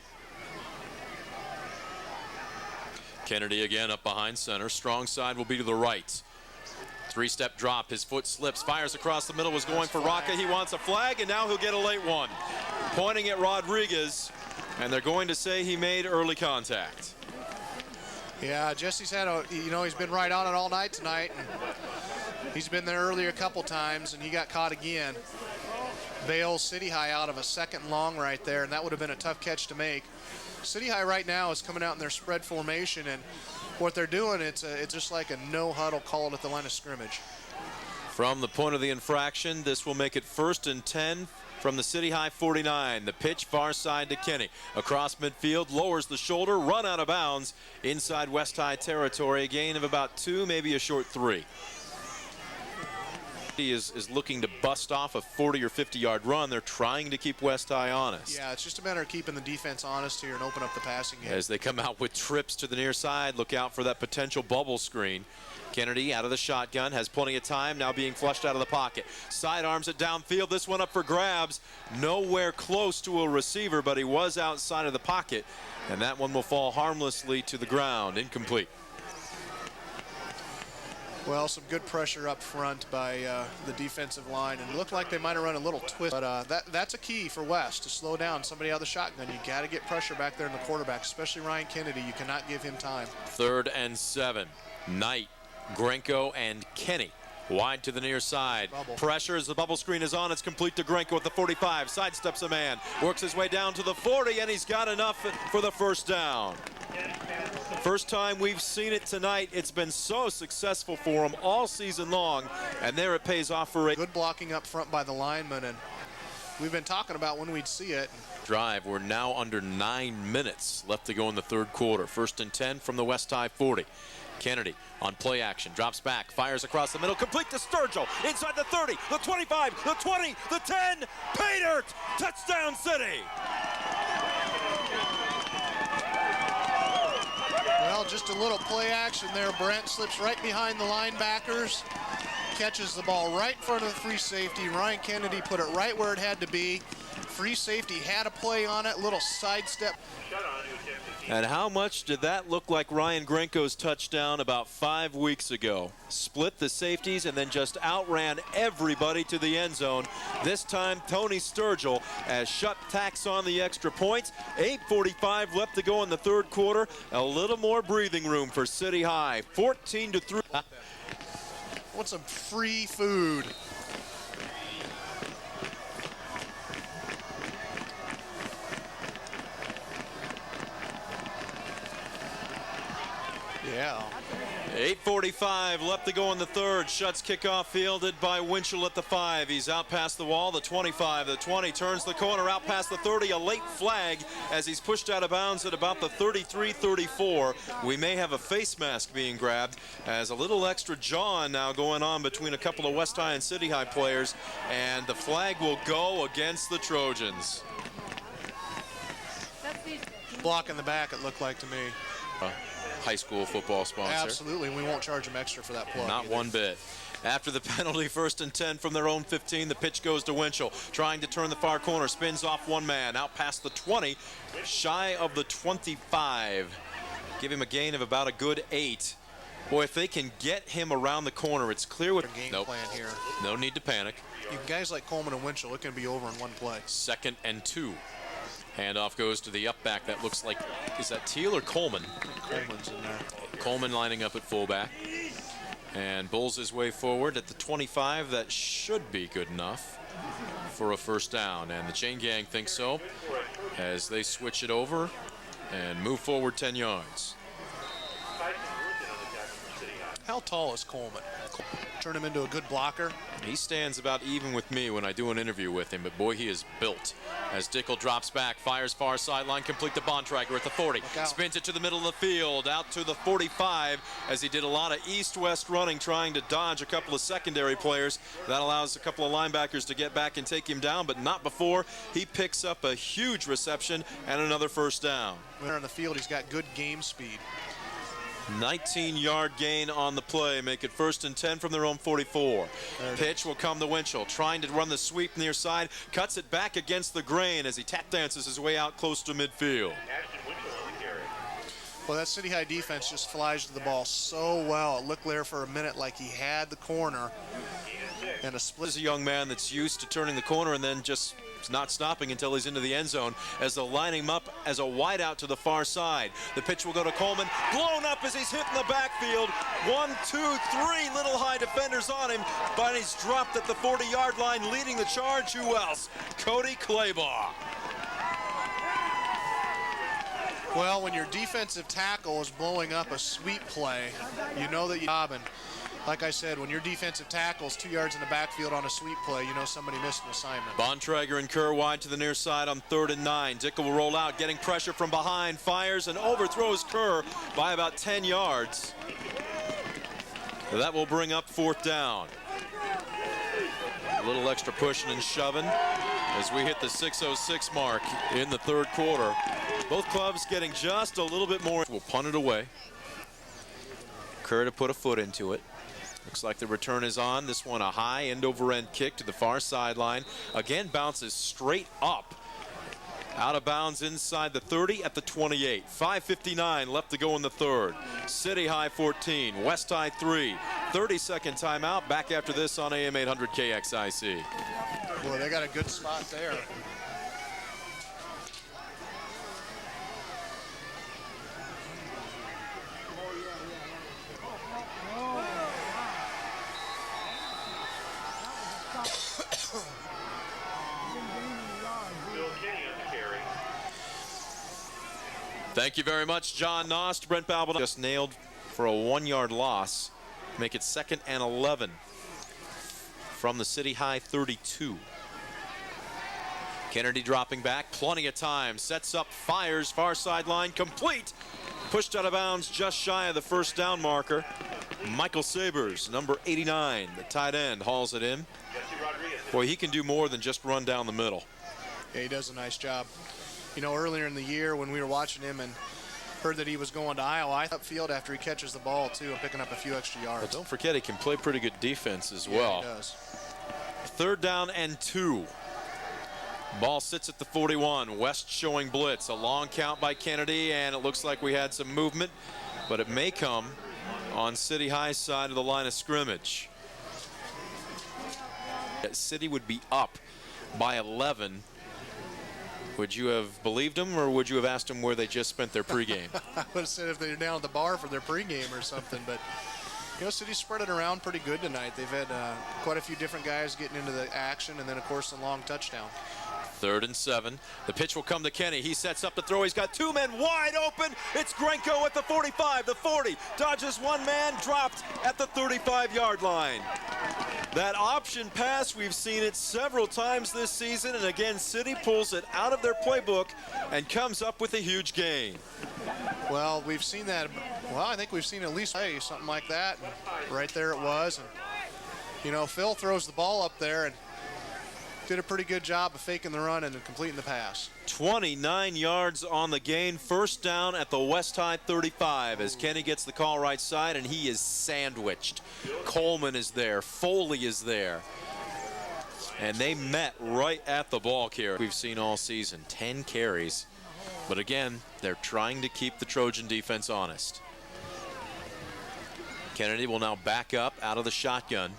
Kennedy again up behind center. Strong side will be to the right. 3-step drop. His foot slips. Fires across the middle. Was going for Rocca. He wants a flag, and now he'll get a late one. Pointing at Rodriguez, and they're going to say he made early contact. Yeah, Jesse's had he's been right on it all night tonight. And he's been there earlier a couple times, and he got caught again. Bails City High out of a 2nd and long right there, and that would have been a tough catch to make. City High right now is coming out in their spread formation, and what they're doing, it's just like a no huddle called at the line of scrimmage. From the point of the infraction, this will make it 1st and 10 from the City High 49. The pitch far side to Kenny. Across midfield, lowers the shoulder, run out of bounds inside West High territory. A gain of about 2, maybe a short 3. He is looking to bust off a 40 or 50-yard run. They're trying to keep West High honest. Yeah, it's just a matter of keeping the defense honest here and open up the passing game. As they come out with trips to the near side, look out for that potential bubble screen. Kennedy out of the shotgun, has plenty of time, now being flushed out of the pocket. Sidearms it downfield, this one up for grabs. Nowhere close to a receiver, but he was outside of the pocket, and that one will fall harmlessly to the ground, incomplete. Well, some good pressure up front by the defensive line, and it looked like they might have run a little twist. But that's a key for West, to slow down somebody out of the shotgun. You got to get pressure back there in the quarterback, especially Ryan Kennedy. You cannot give him time. 3rd and 7. Knight, Grenko, and Kenny. Wide to the near side. Pressure as the bubble screen is on. It's complete to Grenko at the 45. Sidesteps a man. Works his way down to the 40, and he's got enough for the first down. First time we've seen it tonight. It's been so successful for him all season long, and there it pays off for a good blocking up front by the lineman, and we've been talking about when we'd see it. Drive. We're now under 9 minutes left to go in the 3rd quarter. 1st and 10 from the West High 40. Kennedy on play action, drops back, fires across the middle, complete to Sturgill, inside the 30, the 25, the 20, the 10, pay dirt, touchdown City. Well, just a little play action there. Brent slips right behind the linebackers, catches the ball right in front of the free safety. Ryan Kennedy put it right where it had to be. Free safety had a play on it, little sidestep. And how much did that look like Ryan Grenko's touchdown about 5 weeks ago? Split the safeties and then just outran everybody to the end zone. This time, Tony Sturgill as Shutt tacks on the extra points. 8:45 left to go in the 3rd quarter. A little more breathing room for City High. 14-3. Want some free food. Yeah. 8:45 left to go in the third. Shuts kickoff fielded by Winchell at the 5. He's out past the wall, the 25, the 20, turns the corner out past the 30. A late flag as he's pushed out of bounds at about the 33-34. We may have a face mask being grabbed as a little extra jawing now going on between a couple of West High and City High players, and the flag will go against the Trojans. Block in the back, it looked like to me. High school football sponsor. Absolutely, we won't charge them extra for that plug. Not either. one bit. After the penalty, 1st and 10 from their own 15. The pitch goes to Winchell, trying to turn the far corner, spins off one man, out past the 20, shy of the 25. Give him a gain of about a good 8. Boy, if they can get him around the corner, it's clear what. Game Nope. plan here. No need to panic. Guys like Coleman and Winchell, it can be over in one play. 2nd and 2. Handoff goes to the up back. That looks like, is that Teal or Coleman? Coleman's in there. Coleman lining up at fullback. And bulls his way forward at the 25. That should be good enough for a first down. And the chain gang thinks so as they switch it over and move forward 10 yards. How tall is Coleman? Turn him into a good blocker. He stands about even with me when I do an interview with him, but boy, he is built. As Dickel drops back, fires far sideline, complete to Bontrager at the 40. Spins it to the middle of the field, out to the 45, as he did a lot of east-west running, trying to dodge a couple of secondary players. That allows a couple of linebackers to get back and take him down, but not before he picks up a huge reception and another first down. When on the field, he's got good game speed. 19-yard gain on the play, make it 1st and 10 from their own 44. Pitch will come to Winchell, trying to run the sweep near side, cuts it back against the grain as he tap dances his way out close to midfield. Well, that City High defense just flies to the ball so well. It looked there for a minute like he had the corner and a split. This is a young man that's used to turning the corner and then just not stopping until he's into the end zone as they'll line him up as a wideout to the far side. The pitch will go to Coleman, blown up as he's hit in the backfield. 1, 2, 3 little high defenders on him, but he's dropped at the 40-yard line, leading the charge. Who else? Cody Claybaugh. Well, when your defensive tackle is blowing up a sweep play, you know that you're jobbing. Like I said, when your defensive tackle's 2 yards in the backfield on a sweep play, you know somebody missed an assignment. Bontrager and Kerr wide to the near side on 3rd and 9. Dickel will roll out, getting pressure from behind, fires and overthrows Kerr by about 10 yards. That will bring up 4th down. A little extra pushing and shoving as we hit the 6:06 mark in the 3rd quarter. Both clubs getting just a little bit more. We'll punt it away. Kerr to put a foot into it. Looks like the return is on. This one a high end-over-end kick to the far sideline. Again, bounces straight up. Out of bounds inside the 30 at the 28. 5:59 left to go in the 3rd. City High 14, West High 3. 30-second timeout. Back after this on AM 800 KXIC. Boy, they got a good spot there. Thank you very much, John Nost. Brent Balbin just nailed for a 1-yard loss. Make it 2nd and 11 from the City High 32. Kennedy dropping back, plenty of time, sets up, fires, far sideline, complete. Pushed out of bounds just shy of the first down marker. Michael Sabers, number 89, the tight end, hauls it in. Boy, he can do more than just run down the middle. Yeah, he does a nice job. You know, earlier in the year when we were watching him and heard that he was going to Iowa, I thought upfield after he catches the ball, too, and picking up a few extra yards. But don't forget, he can play pretty good defense as Yeah, well. he does. 3rd down and 2. Ball sits at the 41. West showing blitz. A long count by Kennedy, and it looks like we had some movement, but it may come on City High's side of the line of scrimmage. City would be up by 11. Would you have believed him, or would you have asked him where they just spent their pregame? I would have said if they were down at the bar for their pregame or something, but you know, City's spread it around pretty good tonight. They've had quite a few different guys getting into the action, and then, of course, the long touchdown. 3rd and 7. The pitch will come to Kenny. He sets up the throw. He's got 2 men wide open. It's Grenko at the 45, the 40. Dodges 1 man, dropped at the 35-yard line. That option pass, we've seen it several times this season. And again, City pulls it out of their playbook and comes up with a huge gain. Well, we've seen that. Well, I think we've seen at least something like that. And right there it was. And, you know, Phil throws the ball up there and did a pretty good job of faking the run and completing the pass. 29 yards on the gain. First down at the West High 35 as Kenny gets the call right side, and he is sandwiched. Coleman is there. Foley is there. And they met right at the ball carrier we've seen all season. 10 carries. But again, they're trying to keep the Trojan defense honest. Kennedy will now back up out of the shotgun.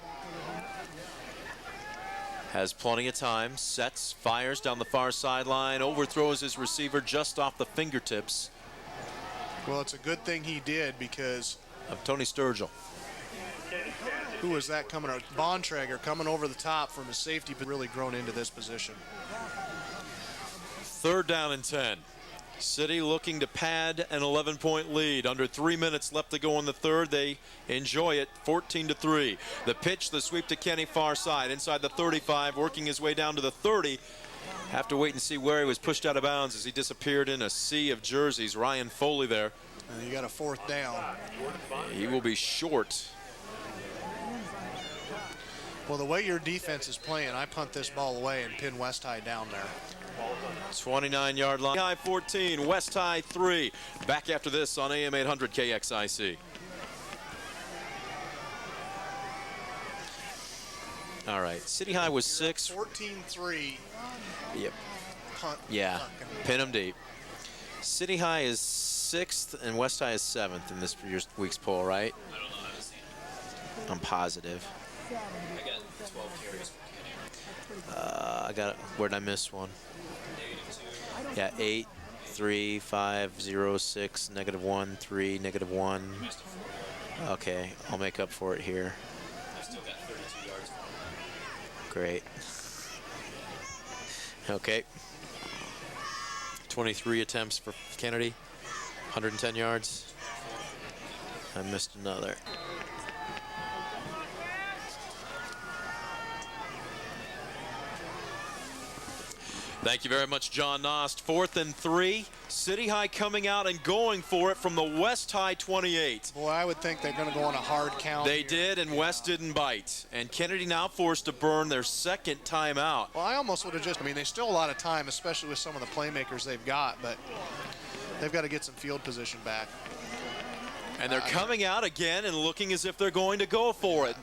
Has plenty of time, sets, fires down the far sideline, overthrows his receiver just off the fingertips. Well, it's a good thing he did because of Tony Sturgill. Who was that coming out? Bontrager coming over the top from his safety, but really grown into this position. 3rd down and 10. City looking to pad an 11-point lead. Under 3 minutes left to go in the 3rd. They enjoy it, 14-3. The pitch, the sweep to Kenny, far side, inside the 35, working his way down to the 30. Have to wait and see where he was pushed out of bounds as he disappeared in a sea of jerseys. Ryan Foley there. And you got a 4th down. He will be short. Well, the way your defense is playing, I punt this ball away and pin West High down there. 29-yard line. High 14, West High 3. Back after this on AM 800 KXIC. All right, City High was 6. 14-3. Yep. Punt. Yeah, pin them deep. City High is 6th and West High is 7th in this week's poll, right? I don't know. I haven't seen it. I'm positive. I got 12 carries from Kenny. I got it. Where'd I miss one? -2. Yeah, 8, 3, 5, 0, 6, -1, 3, -1. Okay, I'll make up for it here. I still got 32 yards. Great. Okay. 23 attempts for Kennedy, 110 yards. I missed another. Thank you very much, John Nost. 4th and 3. City High coming out and going for it from the West High 28. Boy, I would think they're going to go on a hard count. They here. did, and West didn't bite. And Kennedy now forced to burn their 2nd timeout. Well, I almost would have just, I mean, there's still a lot of time, especially with some of the playmakers they've got, but they've got to get some field position back. And they're coming out again and looking as if they're going to go for it.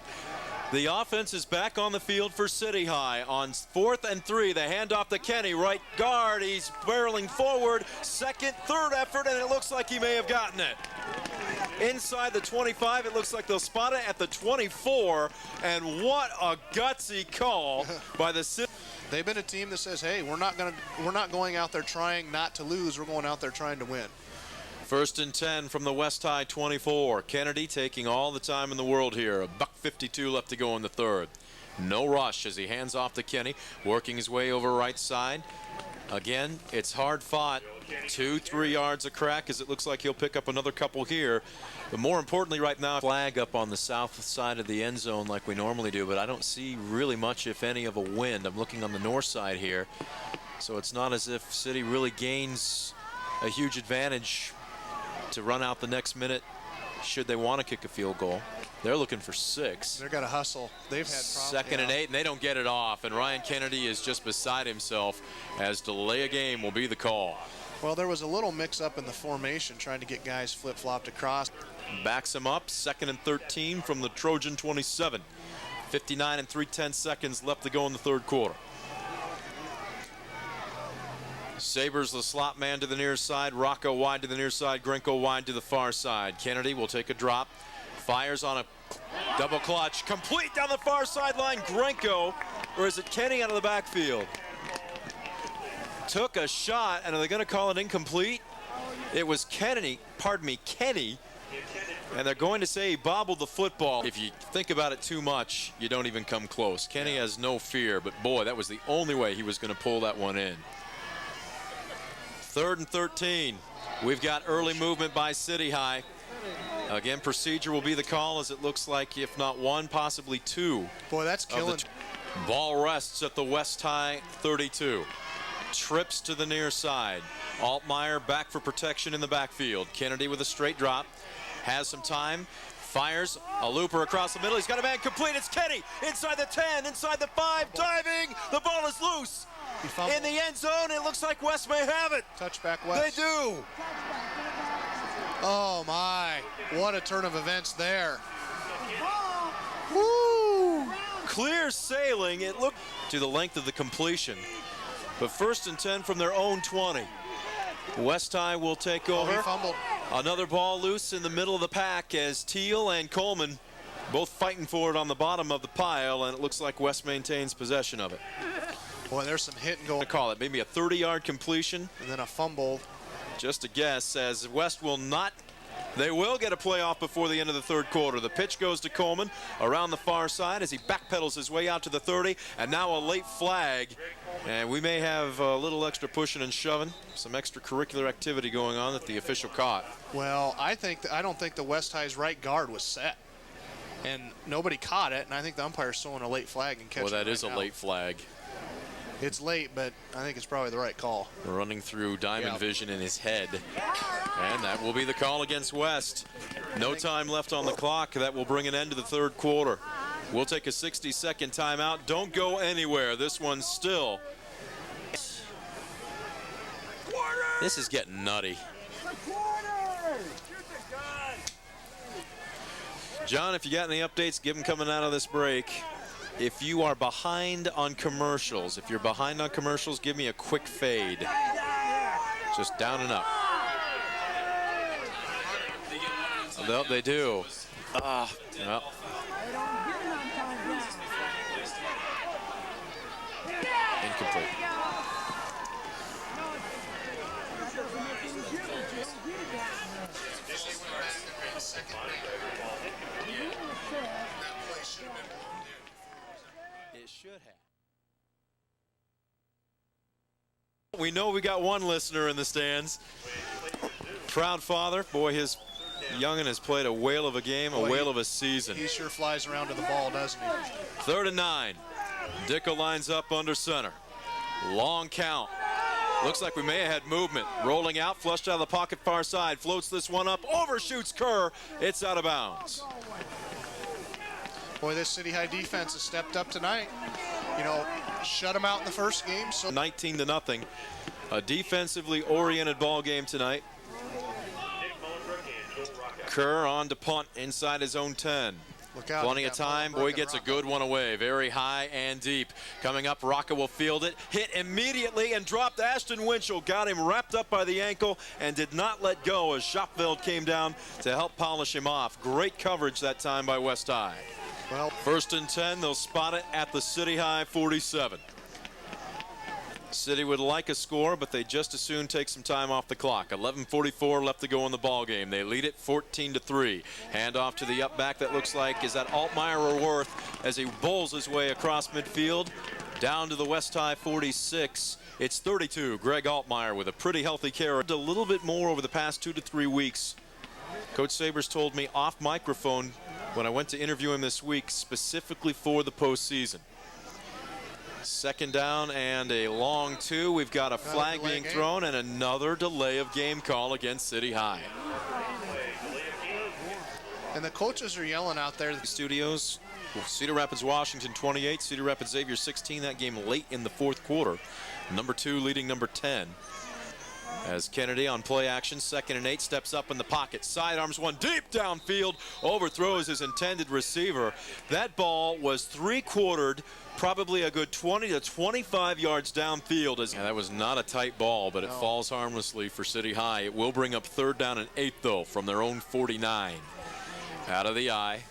The offense is back on the field for City High. On 4th and 3, the handoff to Kenny, right guard. He's barreling forward. 2nd, 3rd effort, and it looks like he may have gotten it. Inside the 25, it looks like they'll spot it at the 24. And what a gutsy call by the City. They've been a team that says, hey, we're not going out there trying not to lose. We're going out there trying to win. 1st and 10 from the West High 24. Kennedy taking all the time in the world here. $1:52 left to go in the 3rd. No rush as he hands off to Kenny, working his way over right side. Again, it's hard fought. 2-3 yards a crack as it looks like he'll pick up another couple here. But more importantly right now, flag up on the south side of the end zone like we normally do, but I don't see really much, if any, of a wind. I'm looking on the north side here. So it's not as if City really gains a huge advantage to run out the next minute should they want to kick a field goal. They're looking for 6. They've got to hustle. They've had problems. 2nd and 8, and they don't get it off. And Ryan Kennedy is just beside himself as delay a game will be the call. Well, there was a little mix-up in the formation trying to get guys flip-flopped across. Backs him up. 2nd and 13 from the Trojan 27. 59 and 3/10 seconds left to go in the 3rd quarter. Sabers the slot man to the near side. Rocco wide to the near side. Grenko wide to the far side. Kennedy will take a drop. Fires on a double clutch. Complete down the far sideline. Grenko, or is it Kenny out of the backfield? Took a shot, and are they going to call it incomplete? It was Kenny, Kenny. And they're going to say he bobbled the football. If you think about it too much, you don't even come close. Kenny has no fear, but boy, that was the only way he was going to pull that one in. 3rd and 13. We've got early movement by City High. Again, procedure will be the call, as it looks like, if not one, possibly two. Boy, that's killing. Ball rests at the West High 32. Trips to the near side. Altmaier back for protection in the backfield. Kennedy with a straight drop. Has some time. Fires a looper across the middle. He's got a man complete. It's Kenny inside the 10, inside the 5, diving. The ball is loose. In the end zone. It looks like West may have it. Touchback West. They do. Oh my, what a turn of events there. Woo! Clear sailing. It looked to the length of the completion. But 1st and 10 from their own 20. West High will take over. He fumbled. Another ball loose in the middle of the pack as Teal and Coleman both fighting for it on the bottom of the pile, and it looks like West maintains possession of it. Boy, there's some hit and go. I call it maybe a 30-yard completion. And then a fumble. Just a guess, as West will not. They will get a playoff before the end of the 3rd quarter. The pitch goes to Coleman around the far side as he backpedals his way out to the 30, and now a late flag. And we may have a little extra pushing and shoving, some extracurricular activity going on that the official caught. Well, I don't think the West High's right guard was set, and nobody caught it. And I think the umpire's throwing a late flag and catching it. Well, that is a late flag. It's late, but I think it's probably the right call. Running through diamond vision in his head. And that will be the call against West. No time left on the clock. That will bring an end to the 3rd quarter. We'll take a 60-second timeout. Don't go anywhere. This one's still. This is getting nutty. John, if you got any updates, give them coming out of this break. If you are behind on commercials, give me a quick fade. Just down and up. No, they do. Well. Incomplete. It should have. We know we got one listener in the stands. Proud father. Boy, his youngin' has played a whale of a game, a whale of a season. He sure flies around to the ball, doesn't he? 3rd and 9. Dickel lines up under center. Long count. Looks like we may have had movement. Rolling out, flushed out of the pocket far side. Floats this one up, overshoots Kerr. It's out of bounds. Boy, this City High defense has stepped up tonight. You know, shut them out in the first game. So 19-0. A defensively oriented ball game tonight. Kerr on to punt inside his own 10. Look out. Plenty of time. Boy gets a good one away. Very high and deep. Coming up, Rocca will field it. Hit immediately and dropped. Ashton Winchell got him wrapped up by the ankle and did not let go as Schopfeld came down to help polish him off. Great coverage that time by West High. Well, 1st and 10. They'll spot it at the City High 47. City would like a score, but they just as soon take some time off the clock. 11:44 left to go in the ball game. They lead it 14-3. Hand off to the up back. That looks like is that Altmaier or Worth as he bowls his way across midfield down to the West High 46. It's 32. Greg Altmaier with a pretty healthy carry. A little bit more over the past 2 to 3 weeks. Coach Sabers told me off microphone when I went to interview him this week specifically for the postseason. 2nd down and a long 2. We've got a flag being thrown and another delay of game call against City High. And the coaches are yelling out there. Studios, Cedar Rapids, Washington 28, Cedar Rapids Xavier 16. That game late in the 4th quarter. Number 2 leading number 10. As Kennedy on play action, 2nd and 8, steps up in the pocket, sidearms one deep downfield, overthrows his intended receiver. That ball was 3-quartered, probably a good 20 to 25 yards downfield. That was not a tight ball, but it falls harmlessly for City High. It will bring up 3rd down and 8, though, from their own 49. Out of the eye.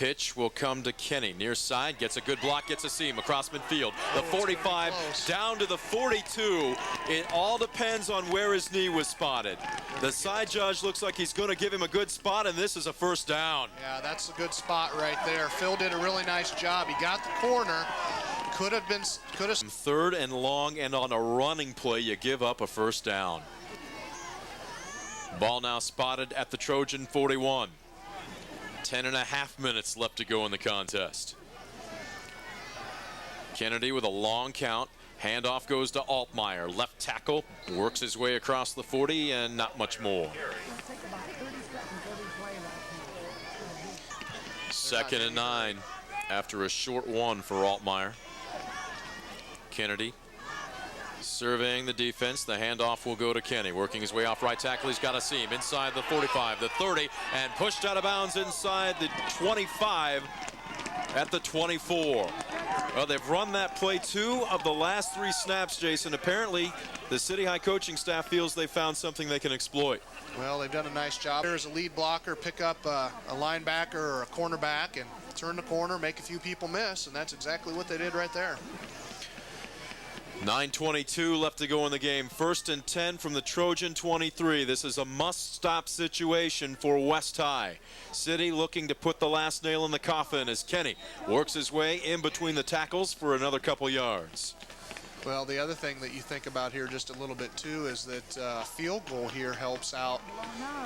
pitch will come to Kenny. Near side, gets a good block, gets a seam across midfield. The 45 down to the 42. It all depends on where his knee was spotted. The side judge looks like he's going to give him a good spot, and this is a first down. Yeah, that's a good spot right there. Phil did a really nice job. He got the corner. Could have. Third and long, and on a running play, you give up a first down. Ball now spotted at the Trojan 41. 10.5 minutes left to go in the contest. Kennedy with a long count. Handoff goes to Altmaier. Left tackle works his way across the 40 and not much more. Second and 9 after a short one for Altmaier. Kennedy surveying the defense. The handoff will go to Kenny. Working his way off right tackle. He's got a seam inside the 45, the 30, and pushed out of bounds inside the 25 at the 24. Well, they've run that play 2 of the last 3 snaps, Jason. Apparently, the City High coaching staff feels they found something they can exploit. Well, they've done a nice job. There's a lead blocker, pick up a linebacker or a cornerback and turn the corner, make a few people miss, and that's exactly what they did right there. 9:22 left to go in the game. First and 10 from the Trojan 23. This is a must-stop situation for West High. City looking to put the last nail in the coffin as Kenny works his way in between the tackles for another couple yards. Well, the other thing that you think about here just a little bit too is that field goal here helps out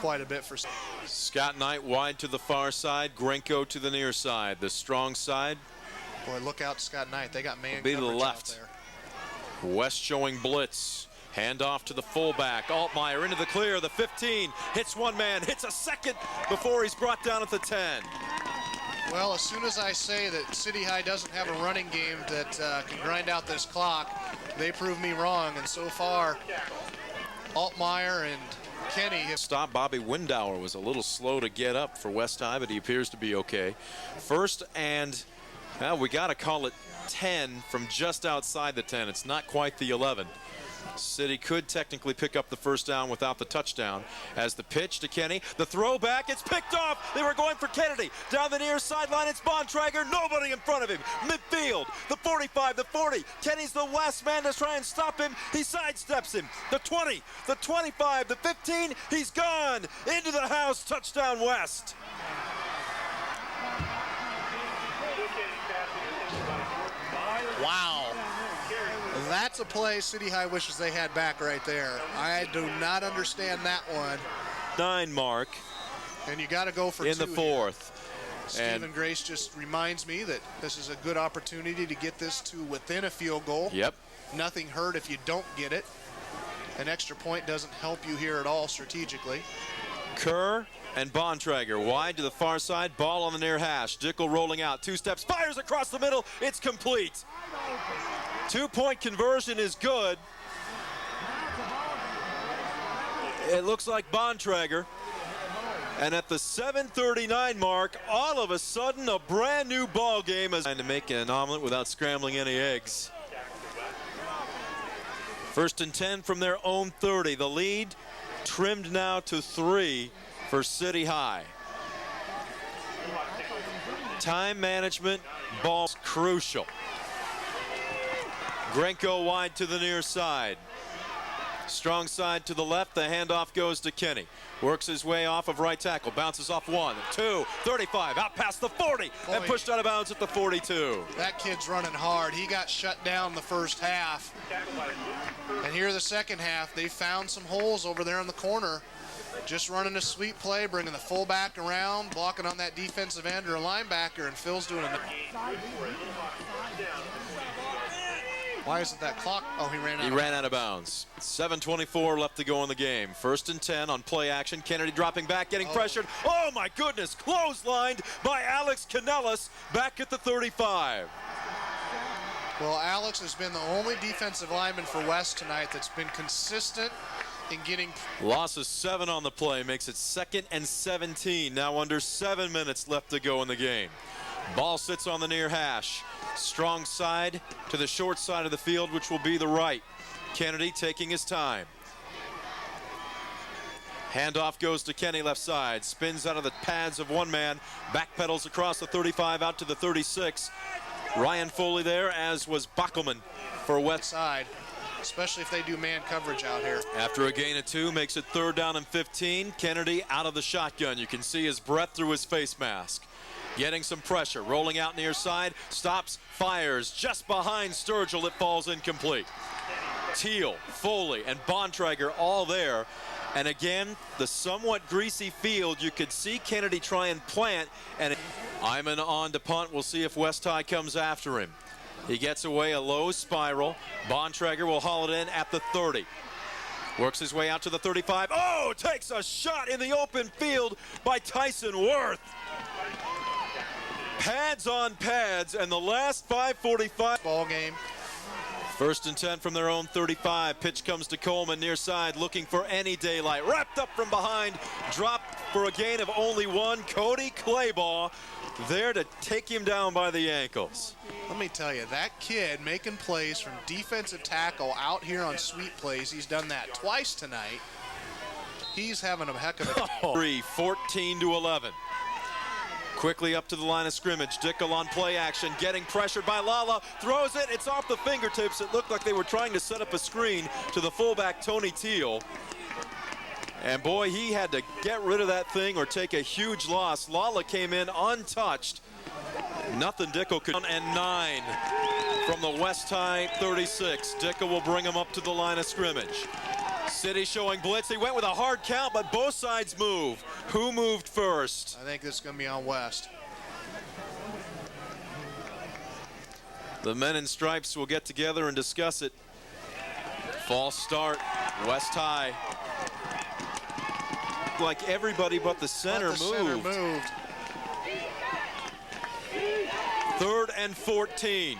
quite a bit for Scott Knight wide to the far side, Grenko to the near side. The strong side. Boy, look out, Scott Knight. They got man be to the coverage left. out there. West showing blitz. Handoff to the fullback. Altmaier into the clear. The 15 hits one man, hits a second before he's brought down at the 10. Well, as soon as I say that City High doesn't have a running game that can grind out this clock, they prove me wrong. And so far, Altmaier and Kenny have stopped. Bobby Windauer was a little slow to get up for West High, but he appears to be okay. First and, well, we got to call it 10 from just outside the 10. It's not quite the 11. City could technically pick up the first down without the touchdown. As the pitch to Kenny, the throw back, it's picked off. They were going for Kennedy. Down the near sideline, it's Bontrager. Nobody in front of him. Midfield, the 45, the 40. Kenny's the last man to try and stop him. He sidesteps him. The 20, the 25, the 15. He's gone into the house. Touchdown West. Wow. That's a play City High wishes they had back right there. I do not understand that one. 9 mark. And you got to go for in 2 the 4th. Stephen Grace just reminds me that this is a good opportunity to get this to within a field goal. Yep. Nothing hurt if you don't get it. An extra point doesn't help you here at all strategically. Kerr and Bontrager wide to the far side. Ball on the near hash. Dickel rolling out. 2 steps. Fires across the middle. It's complete. 2-point conversion is good. It looks like Bontrager. And at the 7:39 mark, all of a sudden, a brand new ball game is trying to make an omelet without scrambling any eggs. First and 10 from their own 30. The lead trimmed now to 3 for City High. Time management, ball's crucial. Grenko wide to the near side. Strong side to the left. The handoff goes to Kenny. Works his way off of right tackle. Bounces off 1, 2, 35. Out past the 40 and pushed out of bounds at the 42. That kid's running hard. He got shut down the first half. And here the second half, they found some holes over there in the corner. Just running a sweep play, bringing the fullback around, blocking on that defensive end or a linebacker, and Phil's doing it. Why isn't that clock? Oh, he ran out of bounds. 7:24 left to go in the game. First and 10 on play action. Kennedy dropping back, getting pressured. Oh, my goodness. Clotheslined by Alex Canellis back at the 35. Well, Alex has been the only defensive lineman for West tonight that's been consistent in getting. Loss of 7 on the play makes it 2nd and 17. Now under 7 minutes left to go in the game. Ball sits on the near hash. Strong side to the short side of the field, which will be the right. Kennedy taking his time. Handoff goes to Kenny left side. Spins out of the pads of one man. Backpedals across the 35 out to the 36. Ryan Foley there, as was Bockelman for West side, especially if they do man coverage out here. After a gain of 2, makes it 3rd down and 15. Kennedy out of the shotgun. You can see his breath through his face mask. Getting some pressure, rolling out near side, stops, fires just behind Sturgill. It falls incomplete. Teal, Foley, and Bontrager all there. And again, the somewhat greasy field, you could see Kennedy try and plant, and Iman on to punt. We'll see if West High comes after him. He gets away a low spiral. Bontrager will haul it in at the 30. Works his way out to the 35. Oh, takes a shot in the open field by Tyson Worth. Pads on pads, and the last 5:45 ball game. 1st and 10 from their own 35. Pitch comes to Coleman near side, looking for any daylight. Wrapped up from behind, dropped for a gain of only 1. Cody Claybaugh there to take him down by the ankles. Let me tell you, that kid making plays from defensive tackle out here on sweep plays. He's done that twice tonight. He's having a heck of a day. 14-11. Quickly up to the line of scrimmage. Dickel on play action, getting pressured by Lala. Throws it. It's off the fingertips. It looked like they were trying to set up a screen to the fullback, Tony Teal. And boy, he had to get rid of that thing or take a huge loss. Lala came in untouched. Nothing Dickel could. And 9 from the West High 36. Dickel will bring him up to the line of scrimmage. City showing blitz. He went with a hard count, but both sides move. Who moved first? I think this is going to be on West. The men in stripes will get together and discuss it. False start. West High. Like everybody but the center moved. 3rd and 14.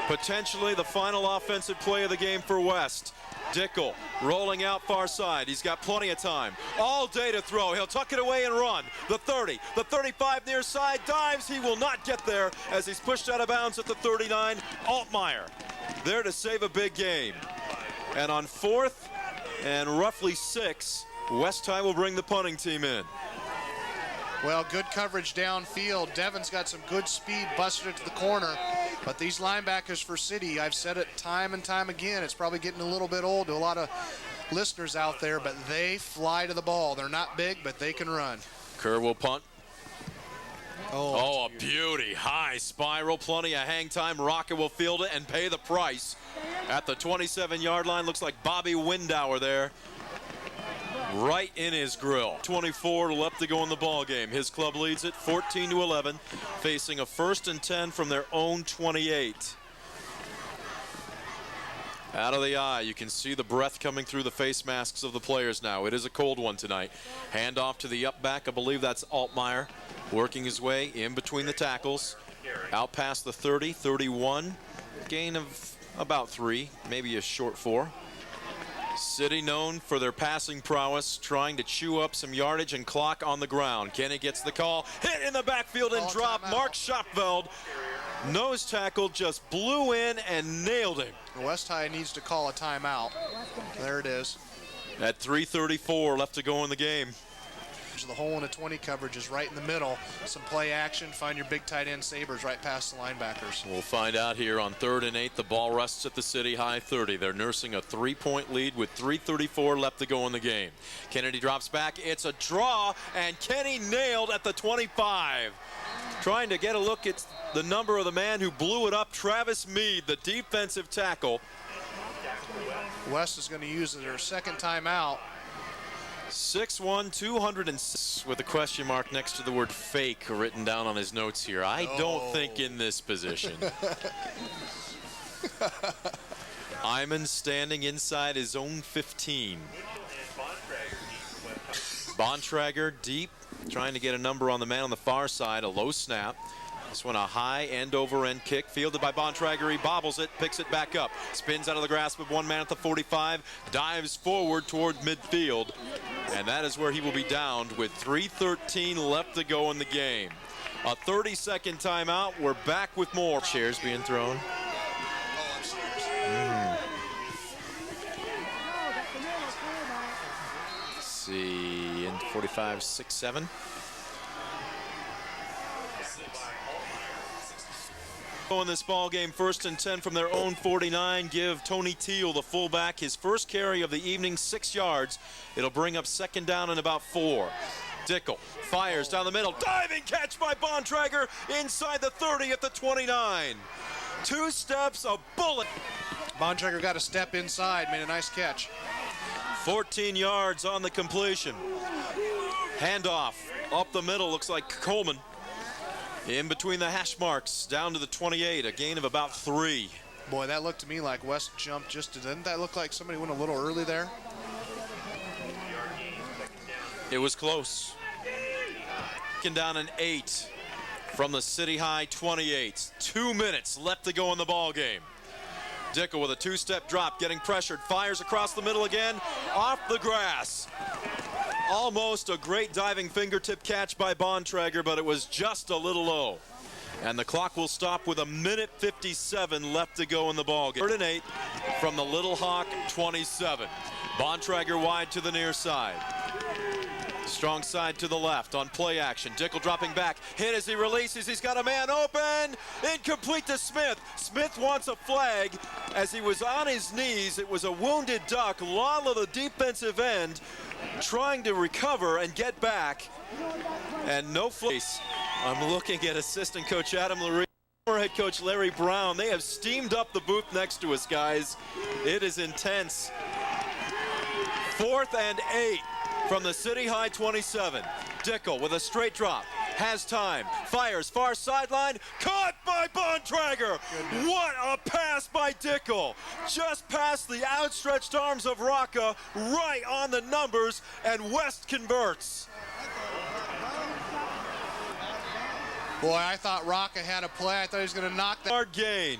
Potentially the final offensive play of the game for West. Dickel rolling out far side. He's got plenty of time. All day to throw. He'll tuck it away and run. The 30, the 35 near side, dives. He will not get there as he's pushed out of bounds at the 39. Altmaier there to save a big game. And on 4th and roughly 6, West High will bring the punting team in. Well, good coverage downfield. Devon's got some good speed, busted it to the corner. But these linebackers for City, I've said it time and time again, it's probably getting a little bit old to a lot of listeners out there, but they fly to the ball. They're not big, but they can run. Kerr will punt. Oh, a beauty. High spiral, plenty of hang time. Rocket will field it and pay the price. At the 27-yard line, looks like Bobby Windauer there. Right in his grill. 24 left to go in the ball game. His club leads it 14-11, facing a 1st and 10 from their own 28. Out of the eye, you can see the breath coming through the face masks of the players now. It is a cold one tonight. Handoff to the up back. I believe that's Altmaier working his way in between the tackles. Out past the 30, 31. Gain of about 3, maybe a short 4. City known for their passing prowess, trying to chew up some yardage and clock on the ground. Kenny gets the call, hit in the backfield and dropped. Mark Schopfeld, nose tackle, just blew in and nailed him. West High needs to call a timeout. There it is. At 3:34 left to go in the game. The hole in a 20 coverage is right in the middle. Some play action. Find your big tight end Sabres right past the linebackers. We'll find out here on 3rd and 8. The ball rests at the City High 30. They're nursing a 3-point lead with 3:34 left to go in the game. Kennedy drops back. It's a draw, and Kenny nailed at the 25. Trying to get a look at the number of the man who blew it up, Travis Mead, the defensive tackle. West is going to use their second timeout. 6'1", 206 with a question mark next to the word fake written down on his notes here. I don't think in this position. Iman standing inside his own 15. Bontrager deep, trying to get a number on the man on the far side. A low snap. This one a high end-over-end kick, fielded by Bontrager. He bobbles it, picks it back up, spins out of the grasp of one man at the 45, dives forward toward midfield, and that is where he will be downed with 3:13 left to go in the game. A 30-second timeout. We're back with more. Chairs being thrown. Let's see. 45, 6, 7. In this ball game, 1st and 10 from their own 49. Give Tony Teal, the fullback, his first carry of the evening, 6 yards. It'll bring up 2nd down and about 4. Dickel fires down the middle. Diving catch by Bontrager inside the 30 at the 29. 2 steps, a bullet. Bontrager got a step inside, made a nice catch. 14 yards on the completion. Handoff up the middle, looks like Coleman. In between the hash marks, down to the 28, a gain of about 3. Boy, that looked to me like West jumped didn't that look like somebody went a little early there? It was close. Down an 8 from the City High 28. 2 minutes left to go in the ball game. Dickel with a 2-step drop, getting pressured, fires across the middle again, off the grass. Almost a great diving fingertip catch by Bontrager, but it was just a little low. And the clock will stop with 1:57 left to go in the ball game. 3rd and 8 from the Little Hawk 27. Bontrager wide to the near side. Strong side to the left on play action. Dickel dropping back. Hit as he releases. He's got a man open. Incomplete to Smith. Smith wants a flag as he was on his knees. It was a wounded duck. Lala, the defensive end, trying to recover and get back. And no flag. I'm looking at assistant coach Adam Lurie. Former head coach Larry Brown. They have steamed up the booth next to us, guys. It is intense. 4th and 8. From the City High 27. Dickel with a straight drop. Has time. Fires far sideline. Caught by Bontrager. What a pass by Dickel. Just past the outstretched arms of Rocca. Right on the numbers. And West converts. Boy, I thought Rocca had a play. I thought he was going to knock that. Hard gain.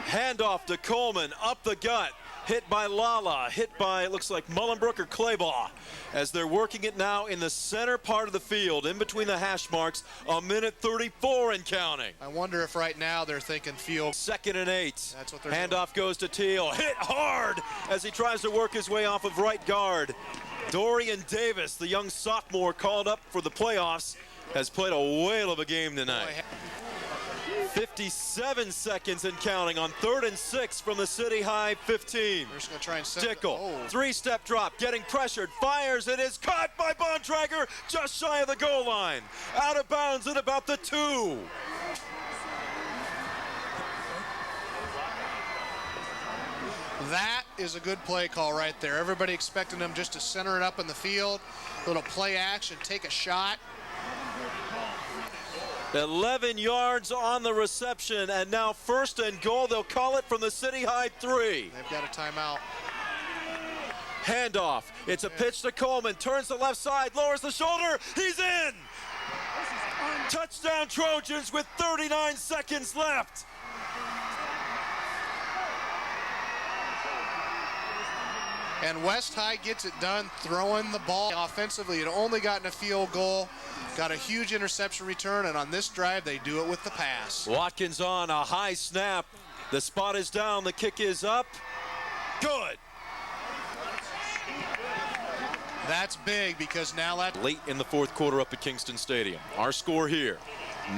Handoff to Coleman. Up the gut. Hit by Lala, hit by, it looks like Mullenbrook or Claybaugh, as they're working it now in the center part of the field, in between the hash marks, 1:34 and counting. I wonder if right now they're thinking field. 2nd and 8. That's what they're Handoff goes to Teal. Hit hard as he tries to work his way off of right guard. Dorian Davis, the young sophomore called up for the playoffs, has played a whale of a game tonight. 57 seconds and counting on 3rd and 6 from the City High 15. They're just going to try and set Dickel, Oh. 3-step drop, getting pressured, fires, it is caught by Bontrager, just shy of the goal line. Out of bounds at about the 2. That is a good play call right there. Everybody expecting them just to center it up in the field, little play action, take a shot. 11 yards on the reception, and now 1st and goal. They'll call it from the City High 3. They've got a timeout. Handoff. It's a pitch to Coleman. Turns the left side, lowers the shoulder. He's in. Touchdown Trojans with 39 seconds left. And West High gets it done throwing the ball. Offensively, it only gotten a field goal. Got a huge interception return, and on this drive, they do it with the pass. Watkins on a high snap. The spot is down. The kick is up. Good. That's big because now that's late in the 4th quarter up at Kingston Stadium. Our score here,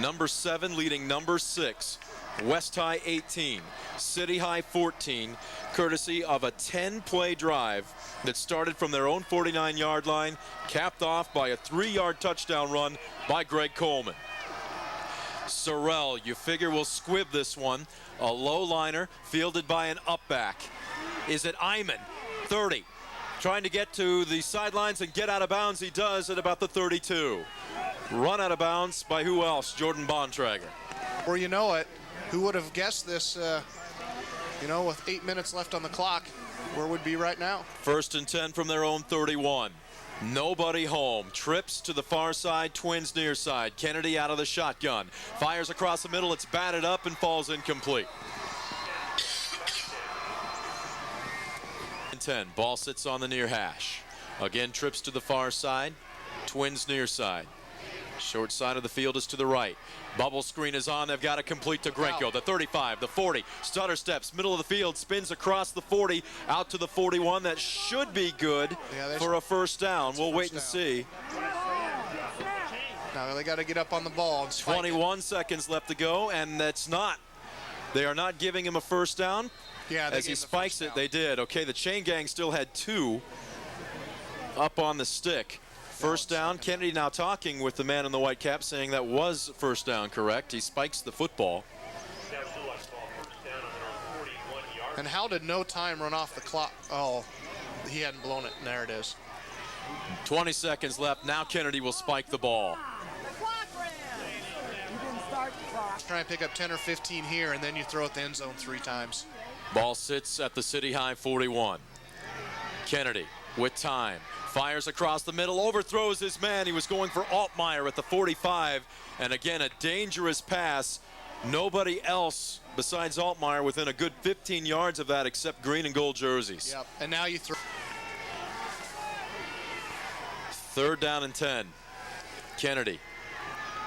number 7 leading number 6. West High 18, City High 14, courtesy of a 10-play drive that started from their own 49-yard line, capped off by a 3-yard touchdown run by Greg Coleman. Sorrell, you figure, will squib this one. A low liner fielded by an up back. Is it Iman? 30. Trying to get to the sidelines and get out of bounds. He does at about the 32. Run out of bounds by who else? Jordan Bontrager. Or you know it. Who would have guessed this, with 8 minutes left on the clock, where would be right now? 1st and 10 from their own 31. Nobody home. Trips to the far side, Twins near side. Kennedy out of the shotgun. Fires across the middle. It's batted up and falls incomplete. 10. Ball sits on the near hash. Again, trips to the far side. Twins near side. Short side of the field is to the right. Bubble screen is on. They've got to complete to Grenko. The 35, the 40. Stutter steps, middle of the field, spins across the 40, out to the 41. That should be good for a first down. We'll wait and see. Now they got to get up on the ball. And 21 seconds left to go, and that's not. They are not giving him a first down. Yeah, as he spikes it, they did. Okay, the chain gang still had 2 up on the stick. First down. Kennedy now talking with the man in the white cap, saying that was first down, correct? He spikes the football. And how did no time run off the clock? Oh, he hadn't blown it. There it is. 20 seconds left. Now Kennedy will spike the ball. Try and pick up 10 or 15 here, and then you throw it the end zone 3 times. Ball sits at the City High 41. Kennedy with time. Fires across the middle, overthrows his man. He was going for Altmaier at the 45. And again, a dangerous pass. Nobody else besides Altmaier within a good 15 yards of that except green and gold jerseys. Yep, and now you throw. 3rd down and 10. Kennedy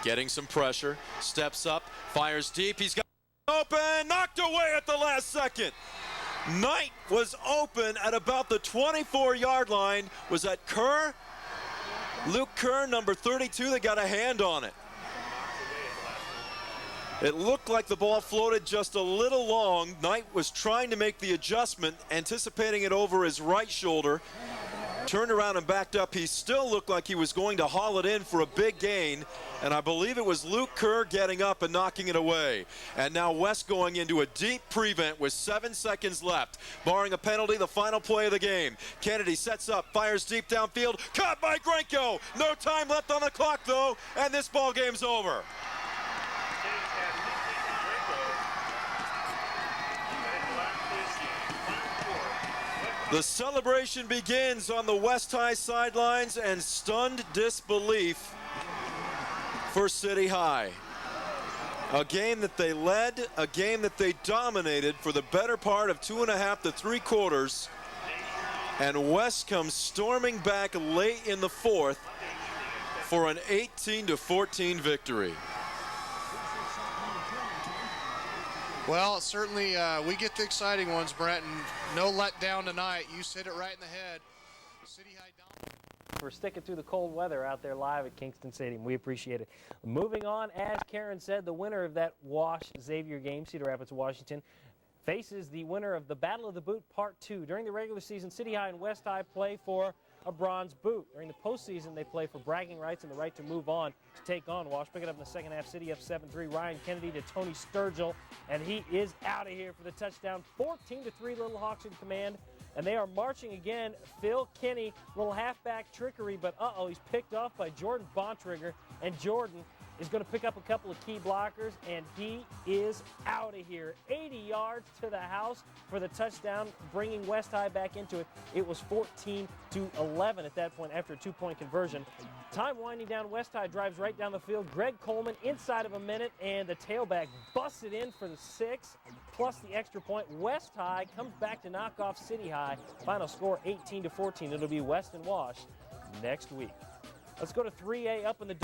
getting some pressure, steps up, fires deep. He's got open, knocked away at the last second. Knight was open at about the 24-yard line. Was that Kerr? Luke Kerr, number 32, that got a hand on it. It looked like the ball floated just a little long. Knight was trying to make the adjustment, anticipating it over his right shoulder. Turned around and backed up. He still looked like he was going to haul it in for a big gain, and I believe it was Luke Kerr getting up and knocking it away. And now West going into a deep prevent with 7 seconds left. Barring a penalty, the final play of the game. Kennedy sets up, fires deep downfield, caught by Grenko. No time left on the clock though, and this ball game's over. The celebration begins on the West High sidelines, and stunned disbelief for City High. A game that they led, a game that they dominated for the better part of 2.5 to 3 quarters. And West comes storming back late in the 4th for an 18-14 victory. Well, certainly we get the exciting ones, Brent, and no letdown tonight. You hit it right in the head. City High down. For sticking through the cold weather out there live at Kingston Stadium. We appreciate it. Moving on, as Karen said, the winner of that Wash-Xavier game, Cedar Rapids, Washington, faces the winner of the Battle of the Boot Part 2. During the regular season, City High and West High play for a bronze boot. During the postseason, they play for bragging rights and the right to move on to take on Wash. Pick it up in the second half. City up 7-3. Ryan Kennedy to Tony Sturgill, and he is out of here for the touchdown. 14-3, Little Hawks in command, and they are marching again. Phil Kinney, little halfback trickery, but he's picked off by Jordan Bontrigger, and Jordan is going to pick up a couple of key blockers, and he is out of here. 80 yards to the house for the touchdown, bringing West High back into it. It was 14-11 at that point after a 2-point conversion. Time winding down. West High drives right down the field. Greg Coleman inside of a minute, and the tailback busts it in for the 6, plus the extra point. West High comes back to knock off City High. Final score 18-14. It'll be West and Wash next week. Let's go to 3A up in the